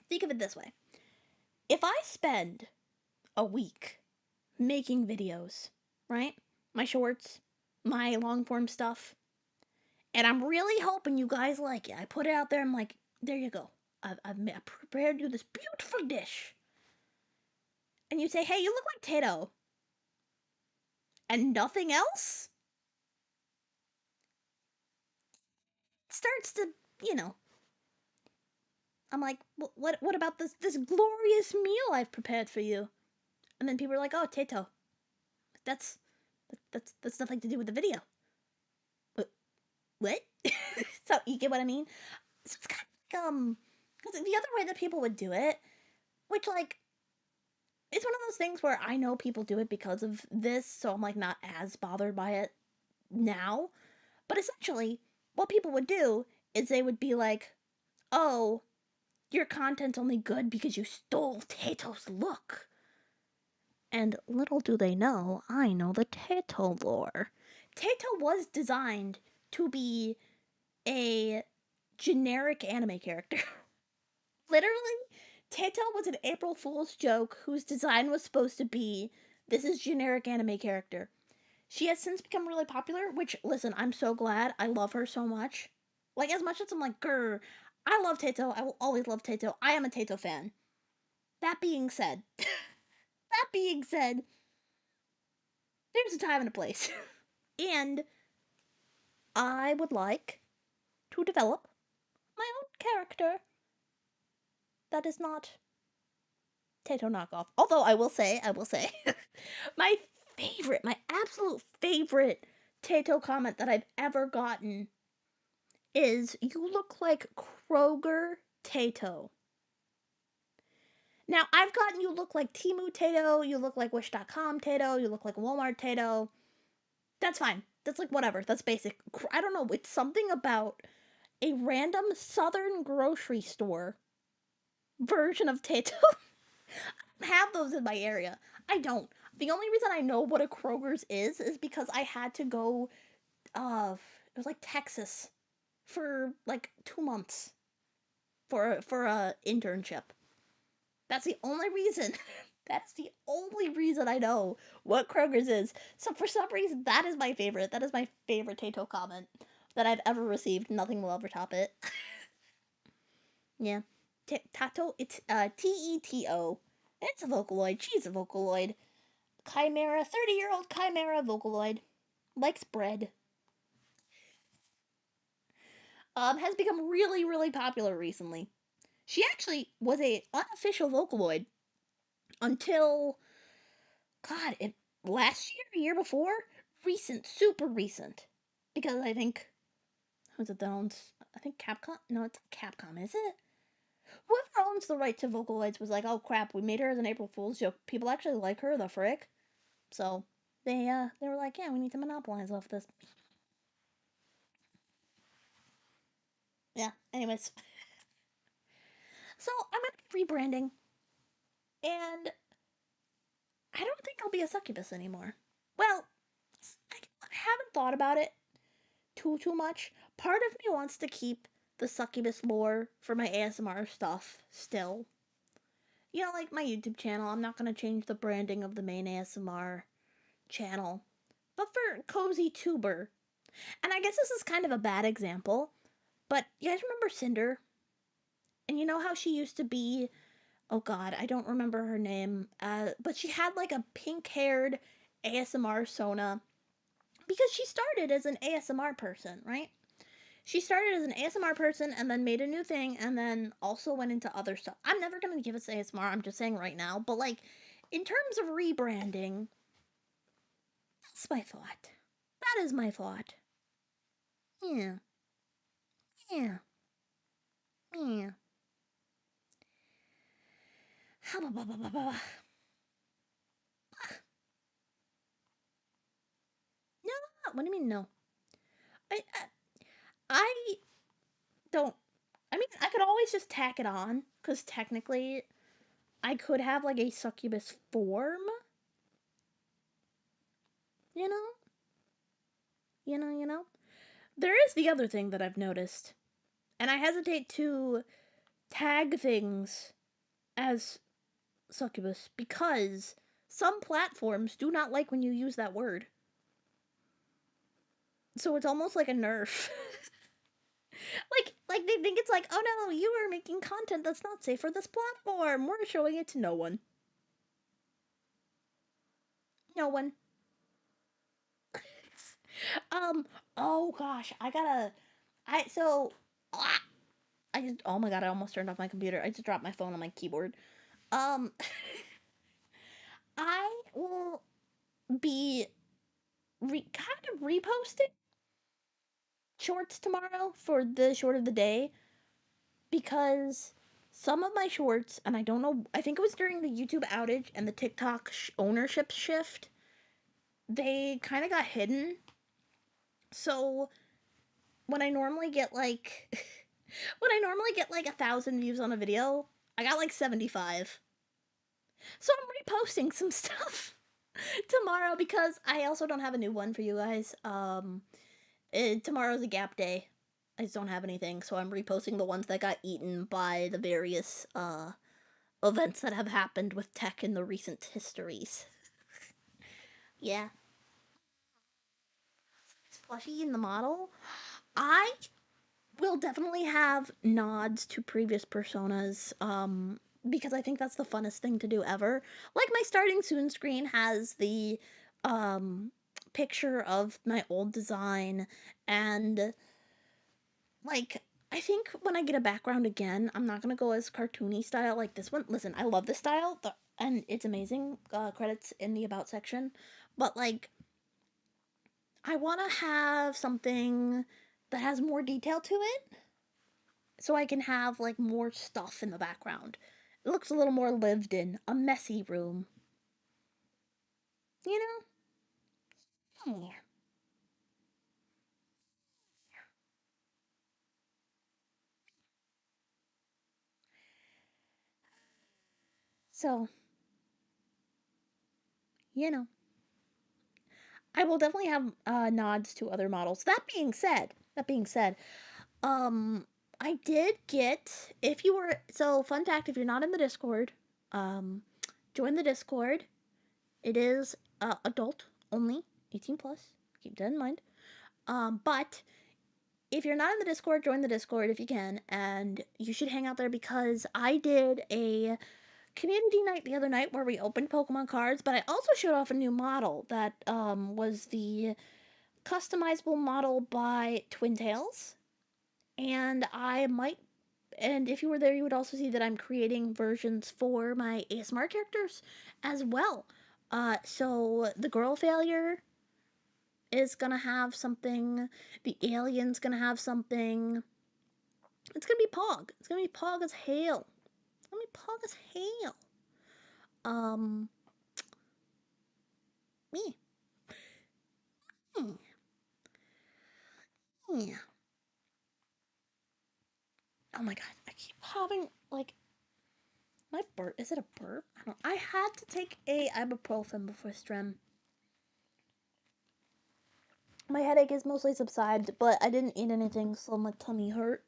Think of it this way. If I spend a week making videos, right? My shorts, my long form stuff, and I'm really hoping you guys like it. I put it out there, I'm like, there you go. I've prepared you this beautiful dish. And you say, hey, you look like Tato. And nothing else starts to, you know. I'm like, what about this glorious meal I've prepared for you? And then people are like, oh, Tato. That's nothing to do with the video. What? So you get what I mean? So it's kind of like, because the other way that people would do it, which like, it's one of those things where I know people do it because of this, so I'm like not as bothered by it now. But essentially, what people would do is they would be like, oh, your content's only good because you stole Tato's look. And little do they know, I know the Tato lore. Tato was designed to be a generic anime character. Literally, Tato was an April Fool's joke whose design was supposed to be this is generic anime character. She has since become really popular, which, listen, I'm so glad. I love her so much. Like, as much as I'm like, grr, I love Tato. I will always love Tato. I am a Tato fan. That being said, there's a time and a place. And I would like to develop my own character that is not Tato knockoff. Although I will say, my my absolute favorite Tato comment that I've ever gotten is, you look like Kroger Tato. Now, I've gotten you look like Temu Tato, you look like Wish.com Tato, you look like Walmart Tato. That's fine. That's like whatever. That's basic. I don't know. It's something about a random southern grocery store version of Tato. Have those in my area. I don't. The only reason I know what a Kroger's is because I had to go, it was like Texas for like 2 months for a internship. That's the only reason. That's the only reason I know what Kroger's is. So for some reason, that is my favorite. That is my favorite Tato comment that I've ever received. Nothing will ever top it. Yeah. Tato, it's Teto. It's a Vocaloid. She's a Vocaloid. Chimera, 30-year-old Chimera Vocaloid. Likes bread. Has become really, really popular recently. She actually was a unofficial Vocaloid until, God, last year before? Recent, super recent. Because I think, who's it that owns? I think Capcom? No, it's Capcom, is it? Whoever owns the right to Vocaloids was like, oh crap, we made her as an April Fool's joke. People actually like her, the frick. So, they were like, yeah, we need to monopolize off this. Yeah, anyways. So, I'm gonna be rebranding. And I don't think I'll be a succubus anymore. Well, I haven't thought about it too much. Part of me wants to keep the succubus lore for my ASMR stuff still. You know, like my YouTube channel, I'm not going to change the branding of the main ASMR channel. but for CozyTuber. And I guess this is kind of a bad example, but you guys remember Cinder? And you know how she used to be, oh god, I don't remember her name, but she had like a pink haired ASMR Sona because she started as an ASMR person, right? She started as an ASMR person and then made a new thing and then also went into other stuff. I'm never going to give us ASMR, I'm just saying right now, but like in terms of rebranding, that's my thought. That is my thought. Yeah. Yeah. Yeah. No, what do you mean no? I don't. I mean, I could always just tack it on because technically, I could have like a succubus form. You know, you know. There is the other thing that I've noticed, and I hesitate to tag things as succubus because some platforms do not like when you use that word. So it's almost like a nerf. like they think it's like, oh no, you are making content that's not safe for this platform. We're showing it to no one. No one. Um. Oh gosh, I gotta. I so. Ah, I just. Oh my god, I almost turned off my computer. I just dropped my phone on my keyboard. Um. I will be kind of reposting shorts tomorrow for the short of the day because some of my shorts, and I don't know. I think it was during the YouTube outage and the TikTok ownership shift. They kind of got hidden. So when I normally get like when I normally get like 1,000 views on a video, I got like 75. So I'm reposting some stuff tomorrow because I also don't have a new one for you guys. Tomorrow's a gap day. I just don't have anything, so I'm reposting the ones that got eaten by the various events that have happened with tech in the recent histories. Yeah. Plushie in the model. I will definitely have nods to previous personas because I think that's the funnest thing to do ever. Like my starting soon screen has the um picture of my old design and like I think when I get a background again, I'm not going to go as cartoony style like this one. Listen, I love this style and it's amazing. Credits in the about section. But like I want to have something that has more detail to it so I can have like more stuff in the background. It looks a little more lived in, a messy room. You know? Yeah. So, you know, I will definitely have nods to other models. That being said, um, I did get if you were so fun fact if you're not in the Discord, um, join the Discord. It is adult only, 18 plus. Keep that in mind. But if you're not in the Discord, join the Discord if you can, and you should hang out there because I did a community night the other night where we opened Pokemon cards, but I also showed off a new model that was the customizable model by Twin Tails, and I might. And if you were there, you would also see that I'm creating versions for my ASMR characters as well. So the girl failure is gonna have something. The alien's gonna have something. It's gonna be Pog. It's gonna be Pog as hell. It's gonna be Pog as hell. Um, me. Hmm. Yeah. Oh my god, I keep having like my burp. Is it a burp? I don't. I had to take a ibuprofen before stream. My headache is mostly subsided, but I didn't eat anything, so my tummy hurt.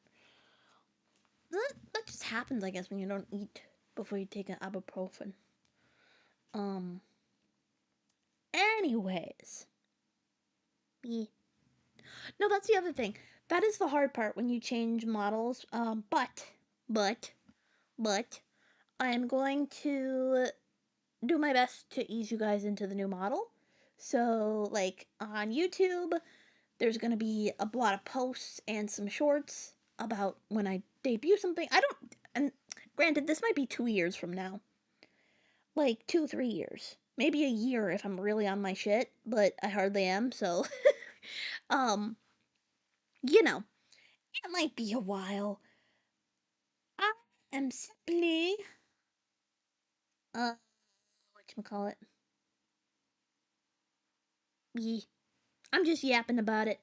That just happens, I guess, when you don't eat before you take an ibuprofen. Um. Anyways, Yeah. No, that's the other thing. That is the hard part when you change models. But, but, I am going to do my best to ease you guys into the new model. So, like on YouTube, there's going to be a lot of posts and some shorts about when I debut something. I don't, and granted, this might be 2 years from now, like 2, 3 years, maybe a year if I'm really on my shit, but I hardly am. So, um, you know, it might be a while. I am simply, uh, whatchamacallit, ye. I'm just yapping about it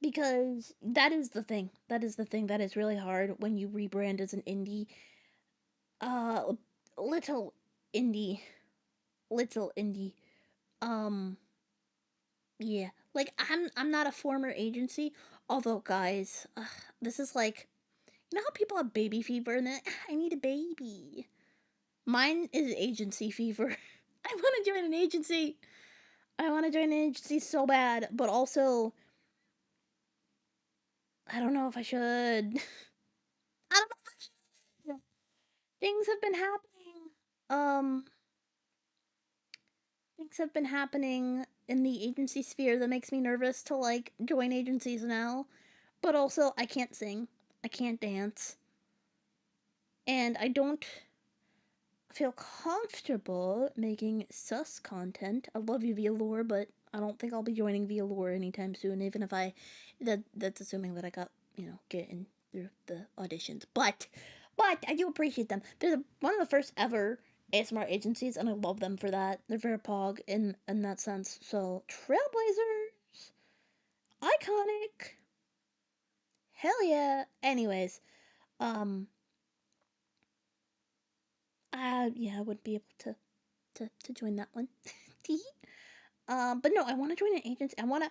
because that is the thing. That is the thing that is really hard when you rebrand as an indie. Uh, little indie, little indie. Um, yeah. Like I'm not a former agency, although guys, this is like you know how people have baby fever and then I need a baby. Mine is agency fever. I want to join an agency. I want to join an agency so bad, but also I don't know if I should. I don't know if I should. Things have been happening. Um, things have been happening in the agency sphere that makes me nervous to like join agencies now. But also, I can't sing, I can't dance, and I don't feel comfortable making sus content. I love you, Velour, but I don't think I'll be joining Velour anytime soon. Even if that's assuming that I got getting through the auditions. But I do appreciate them. They're one of the first ever ASMR agencies, and I love them for that. They're very pog in that sense. So trailblazers, iconic, hell yeah. Anyways, um, yeah, I would be able to join that one. But no, I want to join an agency. I want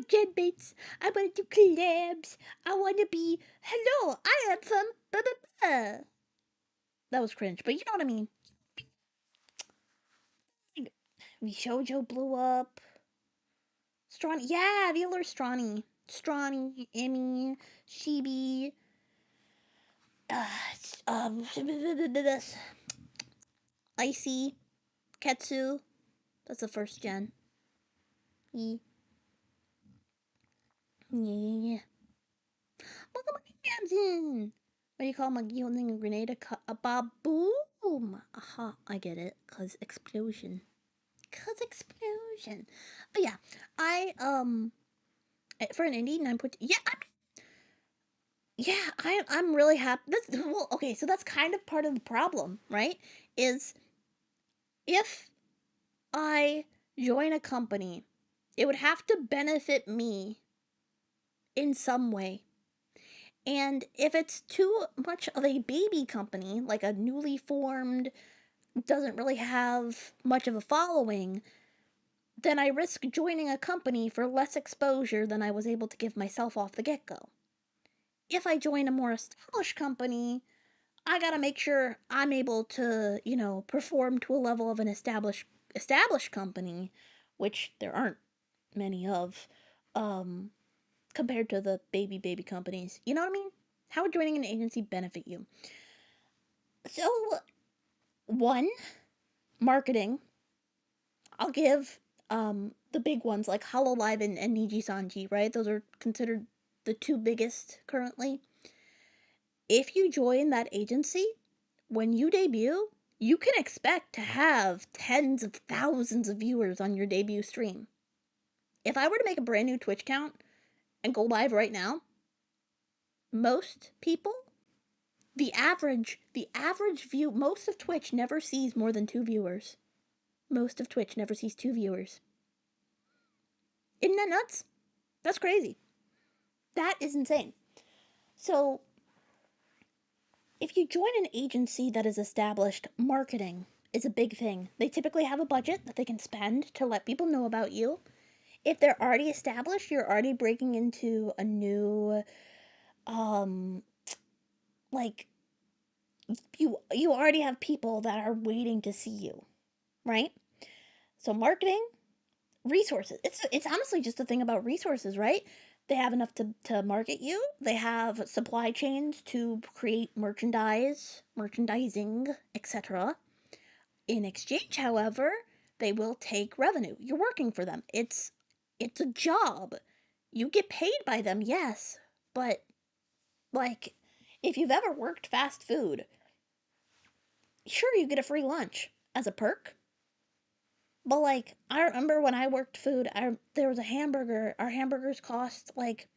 jet baits. I want to do collabs. I want to be, hello, I am from, blah, blah, blah. That was cringe, but you know what I mean. Shoujo blew up. Strawny, yeah, Wheeler Strawny. Strawny, Emmy, Shibi, uh, um, Icy, Ketsu. That's the first gen. Yeah, yeah, yeah. Look at my Gamson. What do you call my holding a grenade? A baboom. Aha, I get it. Cause explosion. Cause explosion. But yeah, for an indie 9. Yeah, I'm really happy. That's well, okay. So that's kind of part of the problem, right? Is if I join a company, it would have to benefit me in some way. And if it's too much of a baby company, like a newly formed, doesn't really have much of a following, then I risk joining a company for less exposure than I was able to give myself off the get go. If I join a more established company, I gotta make sure I'm able to, perform to a level of an established company, which there aren't many of, um, compared to the baby companies. You know what I mean? How would joining an agency benefit you? So, one, marketing. I'll give the big ones like Hololive and Niji Sanji, right? Those are considered the two biggest currently. If you join that agency, when you debut, you can expect to have tens of thousands of viewers on your debut stream. If I were to make a brand new Twitch account and go live right now, most people, the average view, most of Twitch never sees more than 2 viewers. Most of Twitch never sees 2 viewers. Isn't that nuts? That's crazy. That is insane. So, if you join an agency that is established, marketing is a big thing. They typically have a budget that they can spend to let people know about you. If they're already established, you're already breaking into a new, um, like you already have people that are waiting to see you, right? So marketing, resources. It's honestly just a thing about resources, right? They have enough to market you. They have supply chains to create merchandising, etc. In exchange, however, they will take revenue. You're working for them. It's a job. You get paid by them, yes, but like if you've ever worked fast food, sure you get a free lunch as a perk. But like I remember when I worked food, there was a hamburger. Our hamburgers cost like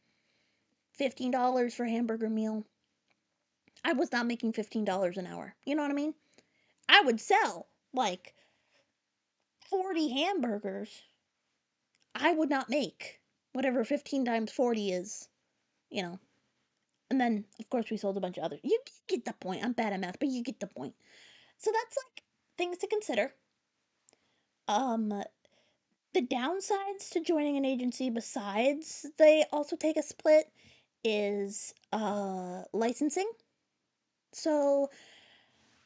$15 for a hamburger meal. I was not making $15 an hour. You know what I mean? I would sell like 40 hamburgers. I would not make whatever 15 times 40 is, you know. And then, of course, we sold a bunch of others. You get the point. I'm bad at math, but you get the point. So that's like things to consider. Um, the downsides to joining an agency, besides they also take a split, is licensing. So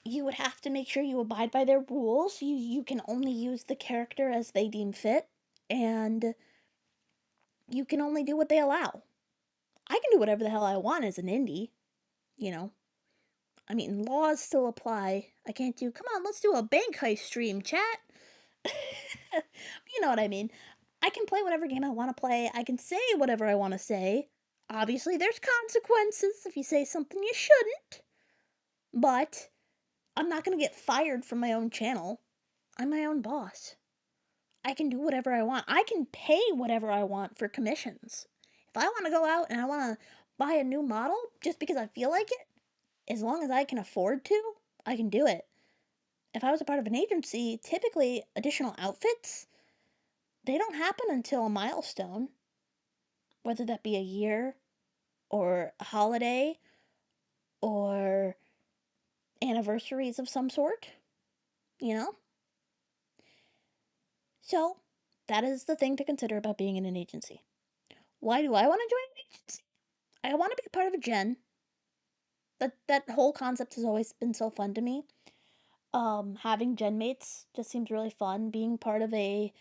you would have to make sure you abide by their rules. You can only use the character as they deem fit, and you can only do what they allow. I can do whatever the hell I want as an indie, you know. I mean, laws still apply. I can't do, come on, let's do a bank heist stream, chat. You know what I mean. I can play whatever game I want to play. I can say whatever I want to say. Obviously, there's consequences if you say something you shouldn't. But I'm not going to get fired from my own channel. I'm my own boss. I can do whatever I want. I can pay whatever I want for commissions. If I want to go out and I want to buy a new model just because I feel like it, as long as I can afford to, I can do it. If I was a part of an agency, typically additional outfits, they don't happen until a milestone, whether that be a year or a holiday or anniversaries of some sort, you know? So, that is the thing to consider about being in an agency. Why do I want to join an agency? I want to be part of a gen. That whole concept has always been so fun to me. Having gen mates just seems really fun. Being part of a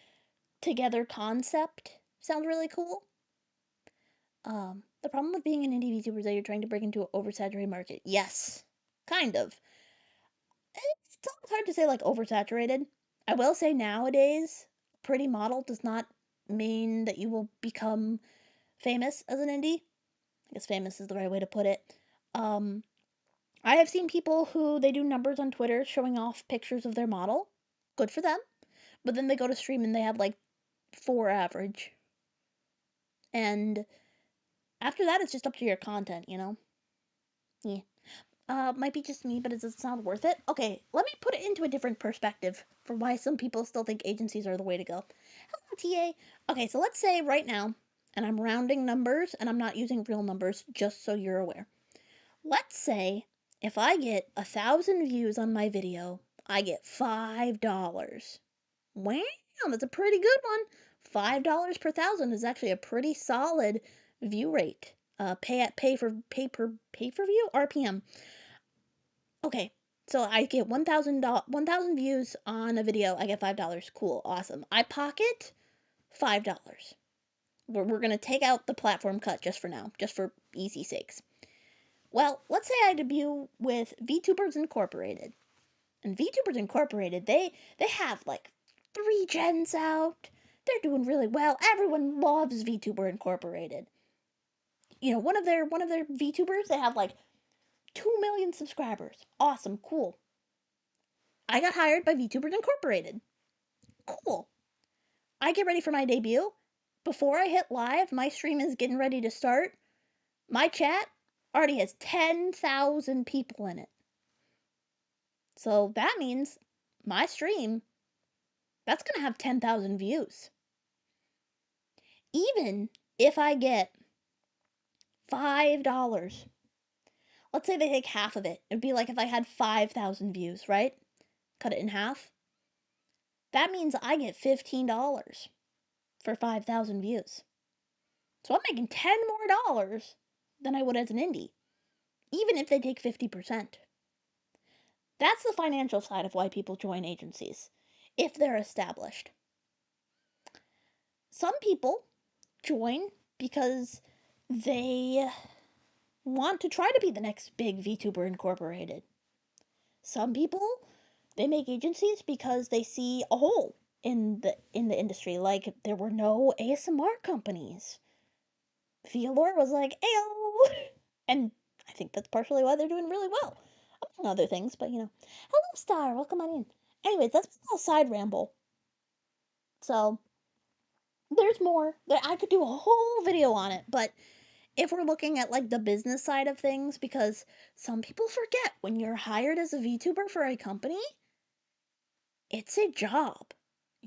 together concept sounds really cool. The problem with being an indie VTuber is that you're trying to break into an oversaturated market. Yes, kind of. It's always hard to say like oversaturated. I will say nowadays, pretty model does not mean that you will become famous as an indie. I guess famous is the right way to put it. Um, I have seen people who they do numbers on Twitter showing off pictures of their model. Good for them. But then they go to stream and they have like 4 average. And after that, it's just up to your content, you know? Yeah. Might be just me, but does it sound worth it? Okay, let me put it into a different perspective for why some people still think agencies are the way to go. Hello, TA. Okay, so let's say right now, and I'm rounding numbers and I'm not using real numbers, just so you're aware. Let's say if I get 1,000 views on my video, I get $5. Wow, that's a pretty good one. $5 per thousand is actually a pretty solid view rate. Pay per view RPM. Okay, so I get 1,000 views on a video. I get $5. Cool, awesome. I pocket $5. We're gonna take out the platform cut just for now, just for easy sakes. Well, let's say I debut with VTubers Incorporated. And VTubers Incorporated, they have like 3 gens out. They're doing really well. Everyone loves VTuber Incorporated. You know, one of their VTubers, they have like 2 million subscribers. Awesome, cool. I got hired by VTubers Incorporated. Cool. I get ready for my debut. Before I hit live, my stream is getting ready to start. My chat already has 10,000 people in it. So that means my stream, that's going to have 10,000 views. Even if I get $5, let's say they take half of it. It'd be like if I had 5,000 views, right? Cut it in half. That means I get $15 for 5,000 views. So I'm making $10 more than I would as an indie, even if they take 50%. That's the financial side of why people join agencies, if they're established. Some people join because they want to try to be the next big VTuber Incorporated. Some people, they make agencies because they see a hole in the industry. Like there were no ASMR companies. Vlore was like, "Ayo," and I think that's partially why they're doing really well, among other things. But hello Star, welcome on in. Anyways, that's a little side ramble. So there's more. I could do a whole video on it, but if we're looking at like the business side of things, because some people forget when you're hired as a VTuber for a company, it's a job.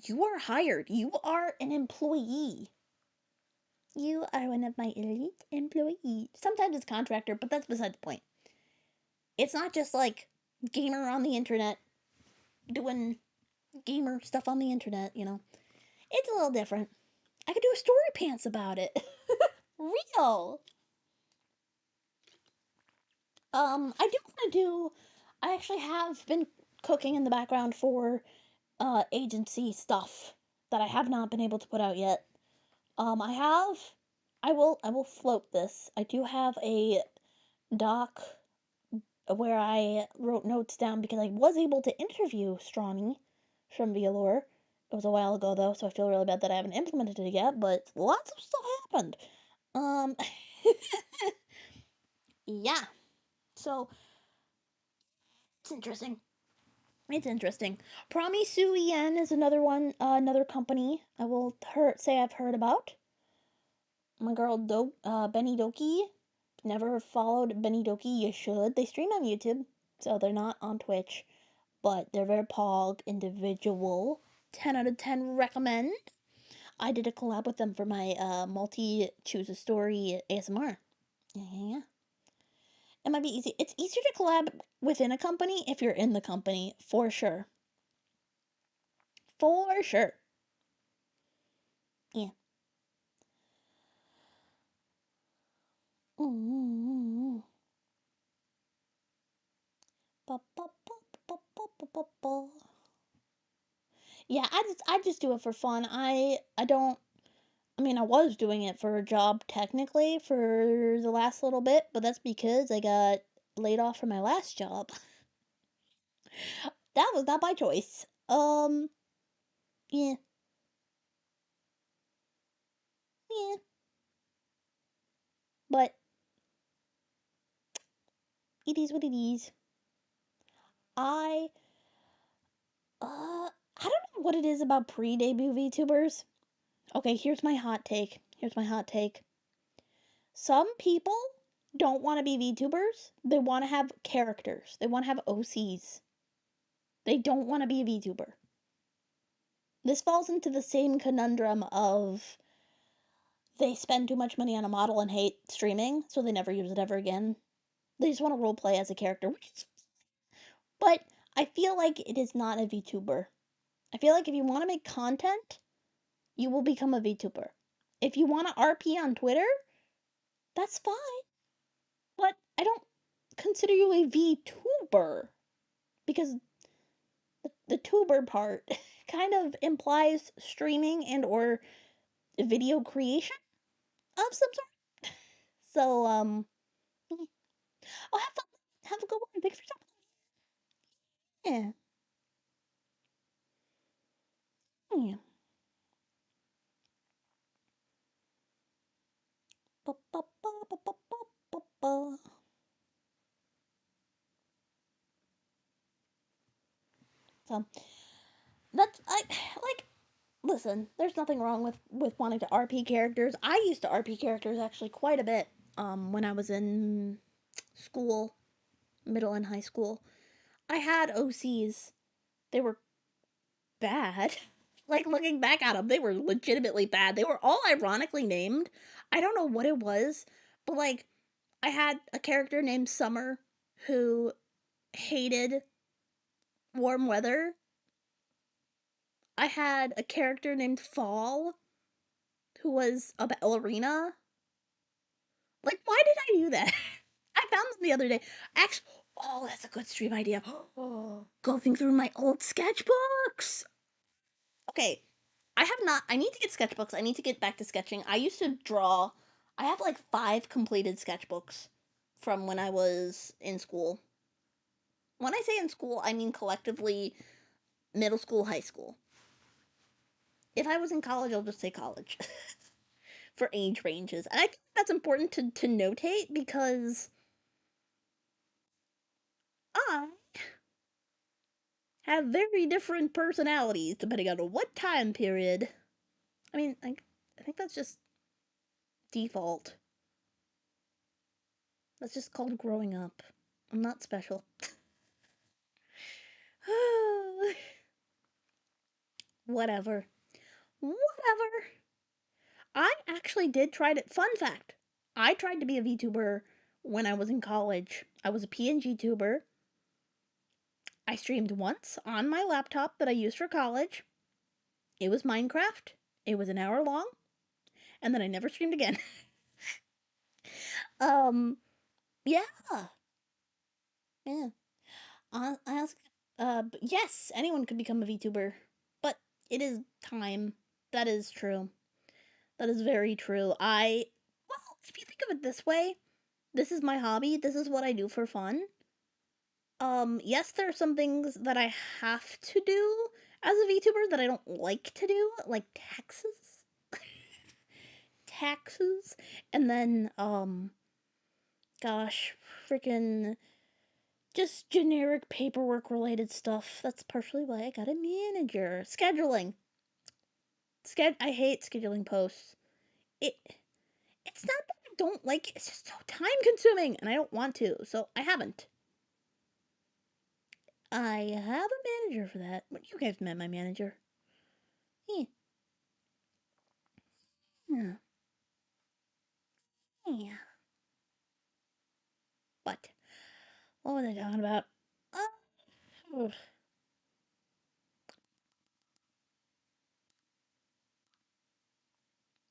You are hired. You are an employee. You are one of my elite employees. Sometimes it's contractor, but that's beside the point. It's not just like gamer on the internet doing gamer stuff on the internet. It's a little different. I could do a story pants about it. Real. I do want to do. I actually have been cooking in the background for agency stuff that I have not been able to put out yet. I have. I will float this. I do have a doc where I wrote notes down because I was able to interview Strawny from Vlore. It was a while ago though, so I feel really bad that I haven't implemented it yet. But lots of stuff happened. Um, yeah. So it's interesting. It's interesting. Promise Yen is another one, another company I will say I've heard about. My girl Benny Doki. Never followed Benny Doki. You should. They stream on YouTube, so they're not on Twitch, but they're very pog individual. 10 out of 10 recommend. I did a collab with them for my multi choose a story ASMR. Yeah. It might be easy. It's easier to collab within a company if you're in the company, for sure. For sure. Yeah. Mm-hmm. Yeah, I just do it for fun. I don't. I mean, I was doing it for a job technically for the last little bit, but that's because I got laid off from my last job. That was not my choice. Yeah, yeah, but it is what it is. I I don't know what it is about pre-debut VTubers. Okay, here's my hot take. Here's my hot take. Some people don't want to be VTubers. They want to have characters. They want to have OCs. They don't want to be a VTuber. This falls into the same conundrum of they spend too much money on a model and hate streaming, so they never use it ever again. They just want to roleplay as a character, but I feel like it is not a VTuber. I feel like if you want to make content, you will become a VTuber. If you want to RP on Twitter, that's fine. But I don't consider you a VTuber because the tuber part kind of implies streaming and or video creation of some sort. So oh, have fun, have a good one. Thanks for stopping. Yeah, yeah. Ba, ba, ba, ba, ba, ba, ba, ba. So that's I like. Listen, there's nothing wrong with wanting to RP characters. I used to RP characters actually quite a bit. When I was in school, middle and high school, I had OCs. They were bad. Like looking back at them, they were legitimately bad. They were all ironically named. I don't know what it was, but like I had a character named Summer who hated warm weather. I had a character named Fall who was a ballerina. Like, why did I do that? I found them the other day. Actually, oh, that's a good stream idea. Oh, going through my old sketchbooks. Okay, I have not. I need to get sketchbooks. I need to get back to sketching. I used to draw. I have like 5 completed sketchbooks from when I was in school. When I say in school, I mean collectively middle school, high school. If I was in college, I'll just say college for age ranges. And I think that's important to notate because I have very different personalities depending on what time period. I mean, I think that's just default. That's just called growing up. I'm not special. Whatever. Whatever. I actually did try to. Fun fact: I tried to be a VTuber when I was in college. I was a PNG tuber. I streamed once on my laptop that I used for college. It was Minecraft. It was an hour long, and then I never streamed again. um, yeah, yeah. I ask. But yes, anyone could become a VTuber, but it is time. That is true. That is very true. Well, if you think of it this way, this is my hobby. This is what I do for fun. Yes, there are some things that I have to do as a VTuber that I don't like to do, like taxes. Taxes. And then, gosh, freaking just generic paperwork related stuff. That's partially why I got a manager. Scheduling. I hate scheduling posts. It it's not that I don't like it, it's just so time consuming and I don't want to, so I haven't. I have a manager for that. But you guys met my manager. Yeah. Yeah. Yeah. But what was I talking about? Uh,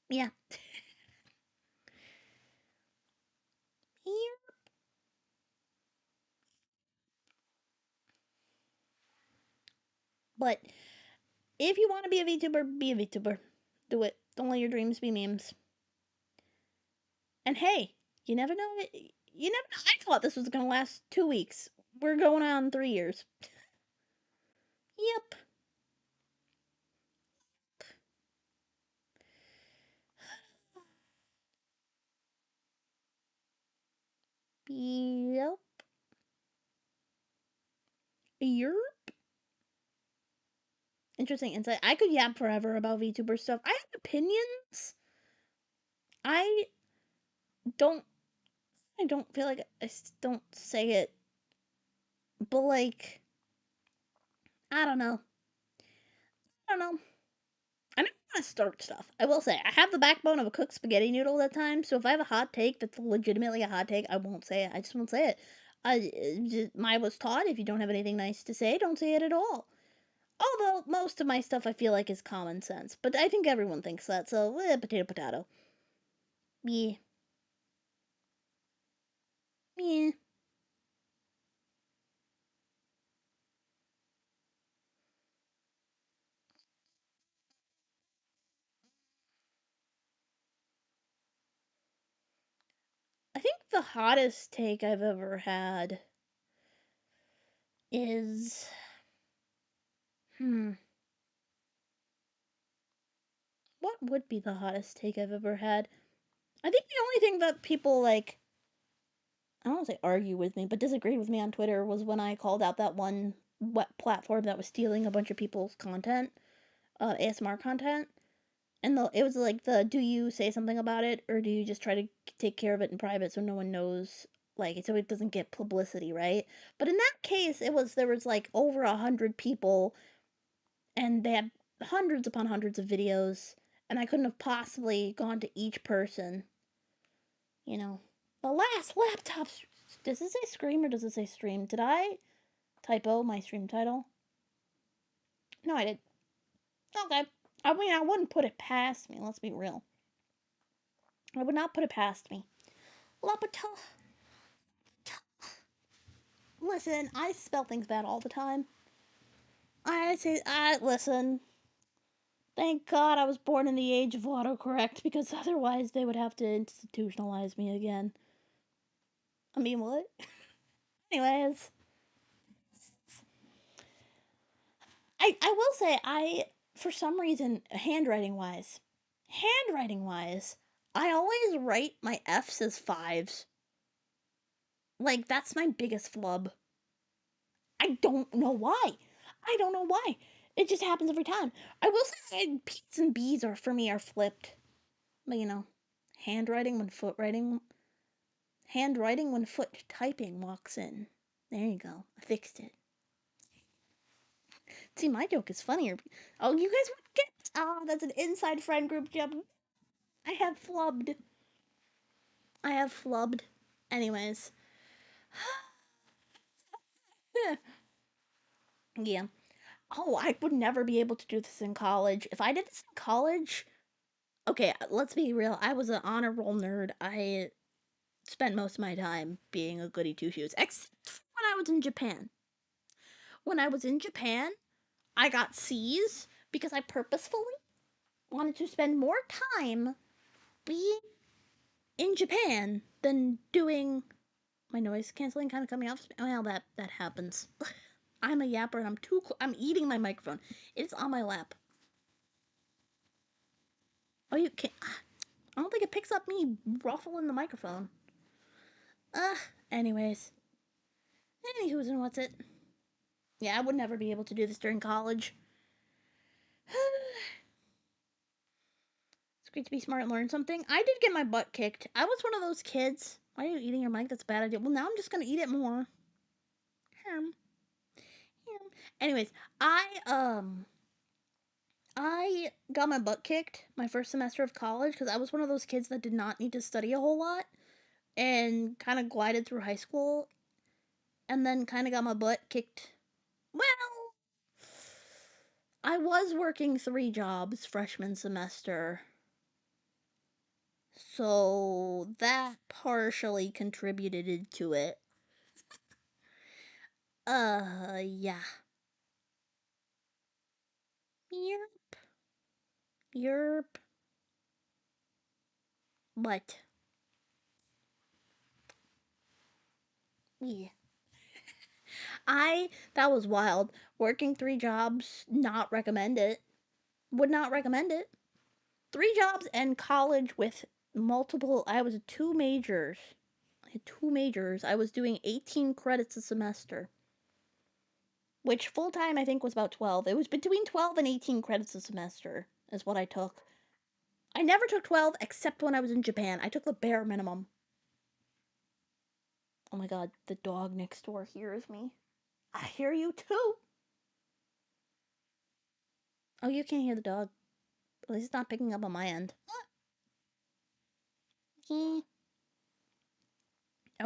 yeah. Here. But if you want to be a VTuber, be a VTuber. Do it. Don't let your dreams be memes. And hey, you never know. You never know. I thought this was gonna last 2 weeks. We're going on 3 years. Yep. Yep. Yep. Interesting insight. I could yap forever about VTuber stuff. I have opinions. I don't. I don't feel like don't say it, but like I don't know. I don't know. I never want to start stuff. I will say I have the backbone of a cooked spaghetti noodle at times. So if I have a hot take that's legitimately a hot take, I won't say it. I just won't say it. I was taught if you don't have anything nice to say, don't say it at all. Although most of my stuff I feel like is common sense, but I think everyone thinks that. So potato potato. Yeah. Yeah. I think the hottest take I've ever had is hmm. What would be the hottest take I've ever had? I think the only thing that people like, I don't want to say argue with me, but disagree with me on Twitter was when I called out that one platform that was stealing a bunch of people's content, ASMR content. And it was like do you say something about it or do you just try to take care of it in private so no one knows, like, so it doesn't get publicity, right? But in that case, there was like over 100 people and they had hundreds upon hundreds of videos, and I couldn't have possibly gone to each person, you know. The last laptop. Does it say scream or does it say stream? Did I typo my stream title? No, I did. Okay. I mean, I wouldn't put it past me. Let's be real. I would not put it past me. Lapata. Listen, I spell things bad all the time. I say, I listen. Thank God I was born in the age of autocorrect because otherwise they would have to institutionalize me again. I mean, what? Anyways, I will say, for some reason, handwriting wise, I always write my F's as fives. Like, that's my biggest flub. I don't know why. I don't know why. It just happens every time. I will say P's and B's are, for me, are flipped. But, handwriting when foot writing, handwriting when foot typing walks in. There you go. I fixed it. See, my joke is funnier. Oh, you guys would get. Oh, that's an inside friend group joke. I have flubbed. I have flubbed. Anyways. Yeah. Oh, I would never be able to do this in college. If I did this in college, okay, let's be real. I was an honor roll nerd. I spent most of my time being a goody two shoes, except when I was in Japan. When I was in Japan, I got C's because I purposefully wanted to spend more time being in Japan than doing my noise canceling kind of coming off. Well, that happens. I'm a yapper and I'm eating my microphone. It's on my lap. Oh, you can't. I don't think it picks up me ruffling the microphone. Uh, anyways. Anywho's and what's it? Yeah, I would never be able to do this during college. It's great to be smart and learn something. I did get my butt kicked. I was one of those kids. Why are you eating your mic? That's a bad idea. Well, now I'm just gonna eat it more. Hmm. Anyways, I got my butt kicked my first semester of college because I was one of those kids that did not need to study a whole lot and kind of glided through high school and then kind of got my butt kicked. Well, I was working 3 jobs freshman semester, so that partially contributed to it. Yeah. Yerp. Yerp. But, yeah. That was wild. Working 3 jobs, not recommend it. Would not recommend it. 3 jobs and college with multiple. I was 2 majors. I had 2 majors. I was doing 18 credits a semester, which full time I think was about 12. It was between 12 and 18 credits a semester, is what I took. I never took 12 except when I was in Japan. I took the bare minimum. Oh my god, the dog next door hears me. I hear you too. Oh, you can't hear the dog. At least it's not picking up on my end. Oh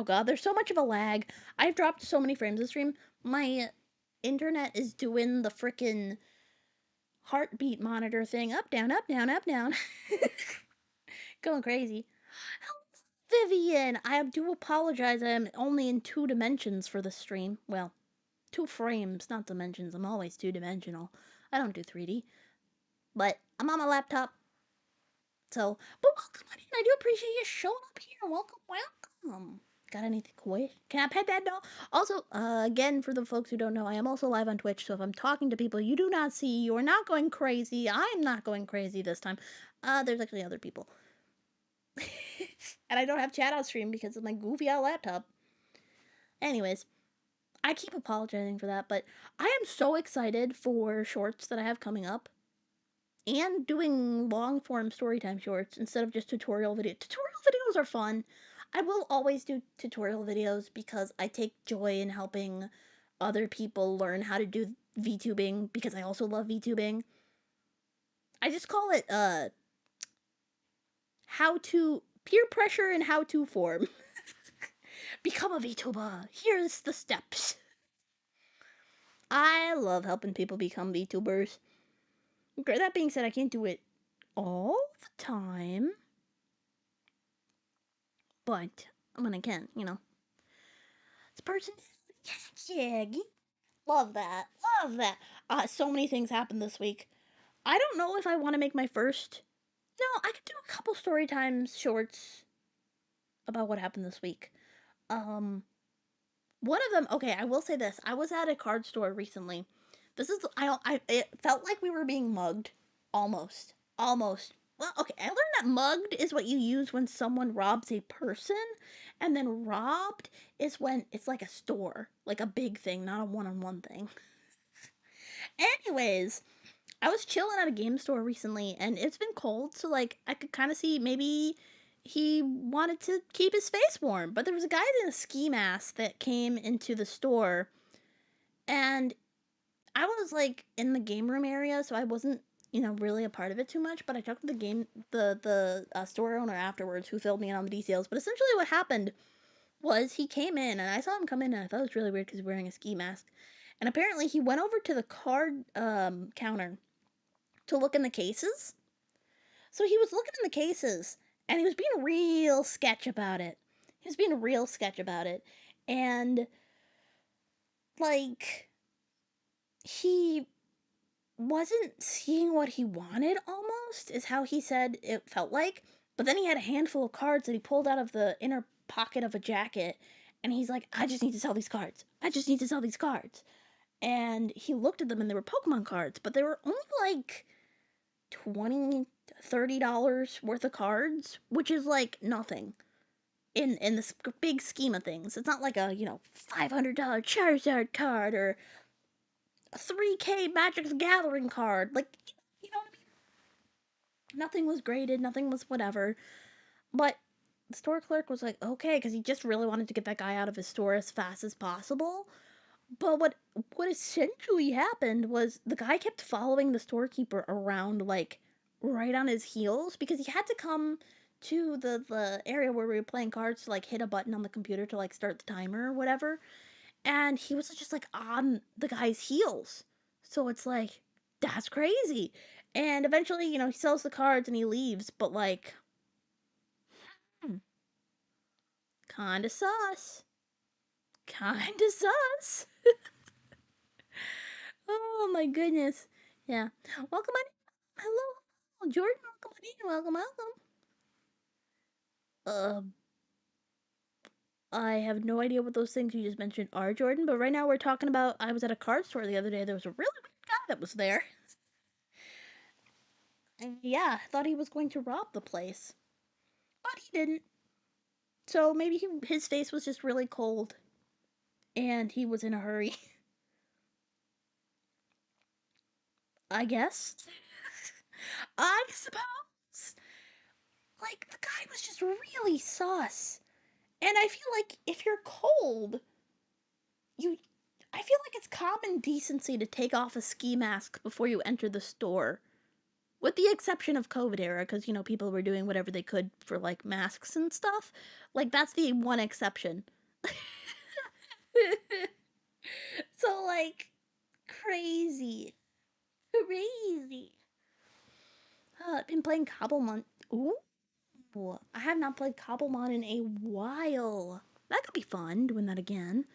god, there's so much of a lag. I've dropped so many frames this stream. My internet is doing the frickin' heartbeat monitor thing. Up, down, up, down, up, down. Going crazy. Vivian, I do apologize. I am only in 2 dimensions for the stream. Well, 2 frames, not dimensions. I'm always 2 dimensional. I don't do 3D. But I'm on my laptop. So, but welcome on in. I do appreciate you showing up here. Welcome, welcome. Got anything quick? Can I pet that dog? Also, again, for the folks who don't know, I am also live on Twitch. So if I'm talking to people you do not see, you are not going crazy. I'm not going crazy this time. There's actually other people. And I don't have chat on stream because of my goofy out laptop. Anyways, I keep apologizing for that, but I am so excited for shorts that I have coming up and doing long form storytime shorts instead of just tutorial videos. Tutorial videos are fun. I will always do tutorial videos because I take joy in helping other people learn how to do VTubing because I also love VTubing. I just call it how to peer pressure and how to form. Become a VTuber. Here's the steps. I love helping people become VTubers. That being said, I can't do it all the time. But when I can, This person, yeah, love that, love that. So many things happened this week. I don't know if I want to make my first. No, I could do a couple story times shorts about what happened this week. Um, One of them, okay, I will say this. I was at a card store recently. This is it felt like we were being mugged almost. Almost. Well, okay, I learned that mugged is what you use when someone robs a person, and then robbed is when it's like a store, like a big thing, not a one-on-one thing. Anyways, I was chilling at a game store recently, and it's been cold, so like I could kind of see maybe he wanted to keep his face warm. But there was a guy in a ski mask that came into the store, and I was like in the game room area, so I wasn't really a part of it too much. But I talked to the store owner afterwards, who filled me in on the details. But essentially, what happened was he came in, and I saw him come in, and I thought it was really weird because he's wearing a ski mask. And apparently, he went over to the card counter to look in the cases. So he was looking in the cases, and he was being real sketch about it. He was being real sketch about it. And, like, he wasn't seeing what he wanted, almost, is how he said it felt like. But then he had a handful of cards that he pulled out of the inner pocket of a jacket, and he's like, I just need to sell these cards. I just need to sell these cards. And he looked at them, and they were Pokemon cards, but they were only like 20 $30 worth of cards, which is like nothing in the big scheme of things. It's not like a $500 Charizard card or a 3K Magic's Gathering card. Like, you know what I mean? Nothing was graded, nothing was whatever. But the store clerk was like, okay, because he just really wanted to get that guy out of his store as fast as possible. But what essentially happened was the guy kept following the storekeeper around, like, right on his heels, because he had to come to the area where we were playing cards to like hit a button on the computer to like start the timer or whatever. And he was just like on the guy's heels. So it's like, that's crazy. And eventually, he sells the cards and he leaves, but like, hmm, kinda sus. Kinda sus. Oh my goodness. Yeah. Welcome on. Hello, Jordan. Welcome on in. Welcome, welcome. Uh, I have no idea what those things you just mentioned are, Jordan. But right now we're talking about. I was at a card store the other day. There was a really weird guy that was there. And yeah, I thought he was going to rob the place, but he didn't. So maybe his face was just really cold, and he was in a hurry. I guess. I suppose. Like the guy was just really sus. And I feel like if you're cold, you I feel like it's common decency to take off a ski mask before you enter the store. With the exception of COVID era, because people were doing whatever they could for like masks and stuff. Like that's the one exception. So like crazy. Crazy. I've been playing Cobblemon. Ooh. I have not played Cobblemon in a while. That could be fun doing that again.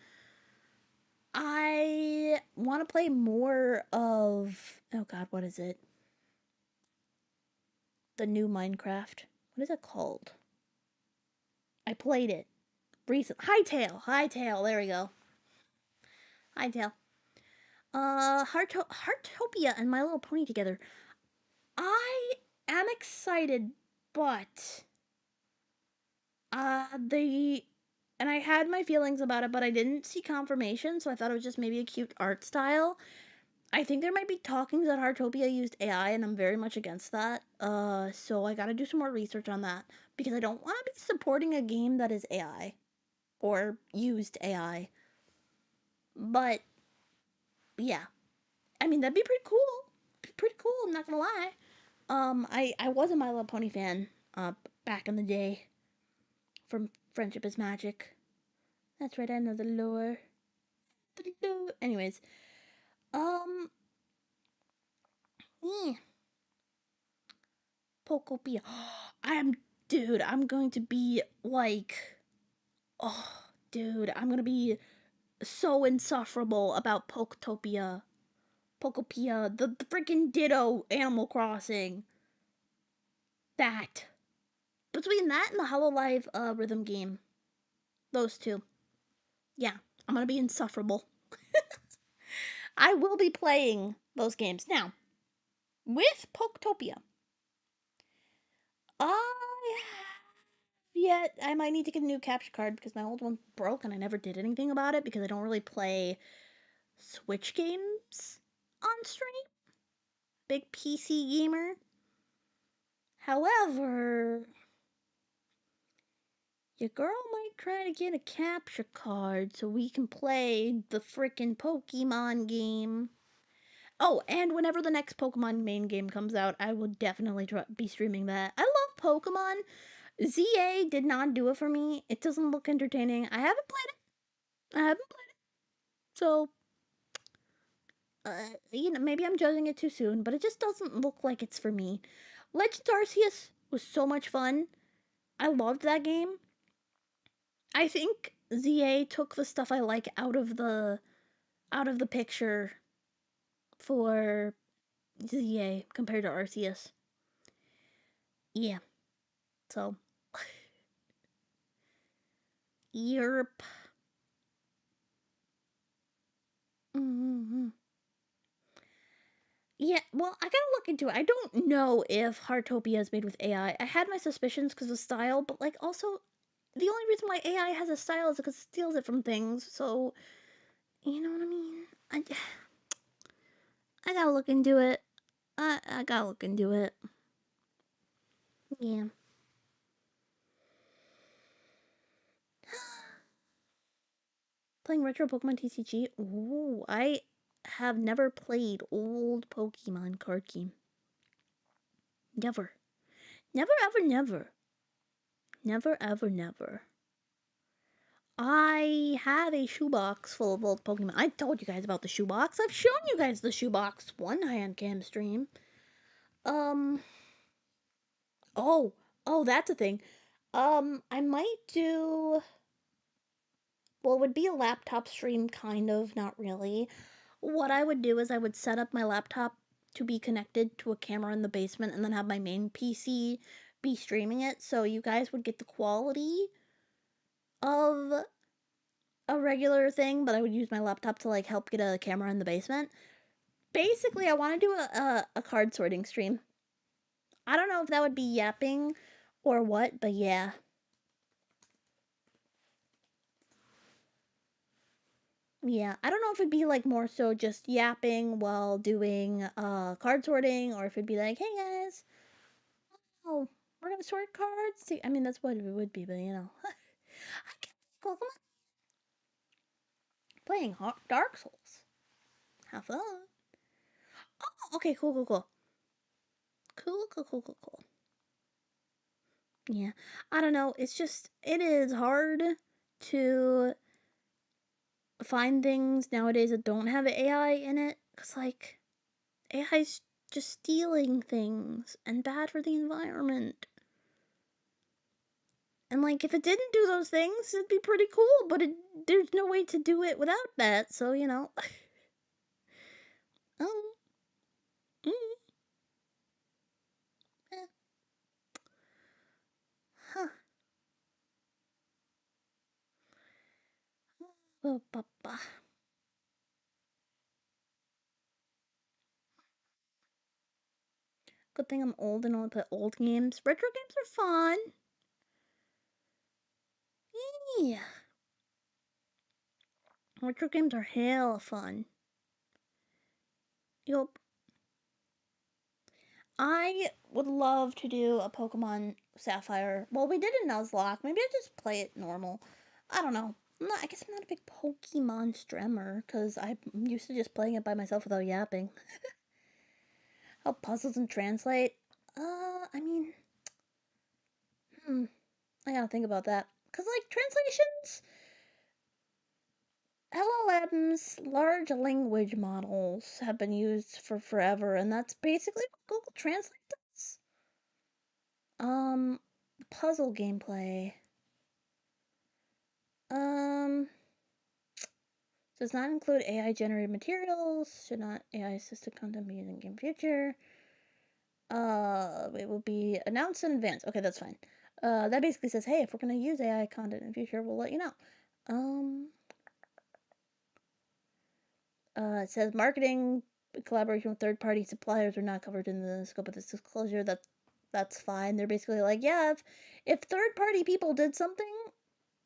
I want to play more of. Oh god, what is it? The new Minecraft. What is it called? I played it recent. Hightail. There we go. Hightail. Heartopia and My Little Pony together. I am excited, but the and I had my feelings about it, but I didn't see confirmation, so I thought it was just maybe a cute art style. I think there might be talkings that Heartopia used AI, and I'm very much against that. So I gotta do some more research on that because I don't want to be supporting a game that is AI or used AI. But yeah, I mean that'd be pretty cool. Pretty cool. I'm not gonna lie. I was a My Little Pony fan. Back in the day, from Friendship is Magic. That's right. I know the lore. The lore. Anyways, um, yeah, Pokopia. I am, dude. I'm going to be like, oh, dude. I'm gonna be so insufferable about Poketopia. Pokopia, the freaking Ditto Animal Crossing. That. Between that and the Hololive rhythm game. Those two. Yeah, I'm gonna be insufferable. I will be playing those games. Now, with Poketopia, I yet I might need to get a new capture card because my old one broke and I never did anything about it because I don't really play Switch games on stream. Big PC gamer. However, your girl might try to get a capture card so we can play the frickin' Pokemon game. Oh, and whenever the next Pokemon main game comes out, I will definitely be streaming that. I love Pokemon. ZA did not do it for me. It doesn't look entertaining. I haven't played it. I haven't played it. So, maybe I'm judging it too soon, but it just doesn't look like it's for me. Legends Arceus was so much fun. I loved that game. I think ZA took the stuff I like out of the picture for ZA compared to Arceus. Yeah. So, Europe. Mm-hmm. Yeah, well, I gotta look into it. I don't know if Heartopia is made with AI. I had my suspicions because of style, but like also, the only reason why AI has a style is because it steals it from things. So, you know what I mean? I gotta look into it. I gotta look into it. Yeah. Playing retro Pokemon TCG. Ooh, I have never played old Pokemon card game. Never. Never, ever, never. Never, ever, never. I have a shoebox full of old Pokemon. I told you guys about the shoebox. I've shown you guys the shoebox one hand cam stream. Um. Oh. Oh, that's a thing. I might do. Well, it would be a laptop stream, kind of, not really. What I would do is I would set up my laptop to be connected to a camera in the basement and then have my main PC be streaming it so you guys would get the quality of a regular thing, but I would use my laptop to like help get a camera in the basement. Basically, I want to do a card sorting stream. I don't know if that would be yapping or what, but yeah. Yeah, I don't know if it'd be like more so just yapping while doing card sorting or if it'd be like, "Hey guys, oh, we're going to sort cards." See, I mean, that's what it would be, but you know. I can't come on, playing Dark Souls. Have fun. Oh, okay, cool, cool, cool. Cool, cool, cool, cool, cool. Yeah. I don't know. It's just, it is hard to find things nowadays that don't have AI in it. Because, like, AI's just stealing things and bad for the environment. And, like, if it didn't do those things, it'd be pretty cool. But there's no way to do it without that. So, you know. Oh. Mm, eh, huh. Oh, papa. Good thing I'm old and only play old games. Retro games are fun. Yeah. Retro games are hella fun. Yup. I would love to do a Pokemon Sapphire. Well, we did a Nuzlocke. Maybe I just play it normal. I don't know. I guess I'm not a big Pokemon streamer because I'm used to just playing it by myself without yapping. How puzzles and translate? I mean, hmm, I gotta think about that. Because, like, translations, LLMs, large language models, have been used for forever, and that's basically what Google Translate does. Um, puzzle gameplay. Um, Does not include AI generated materials. Should not AI assisted content be used in game future. It will be announced in advance. Okay, that's fine. That basically says, hey, if we're gonna use AI content in the future, we'll let you know. It says marketing collaboration with third-party suppliers are not covered in the scope of this disclosure. That's fine. They're basically like, yeah, if third-party people did something,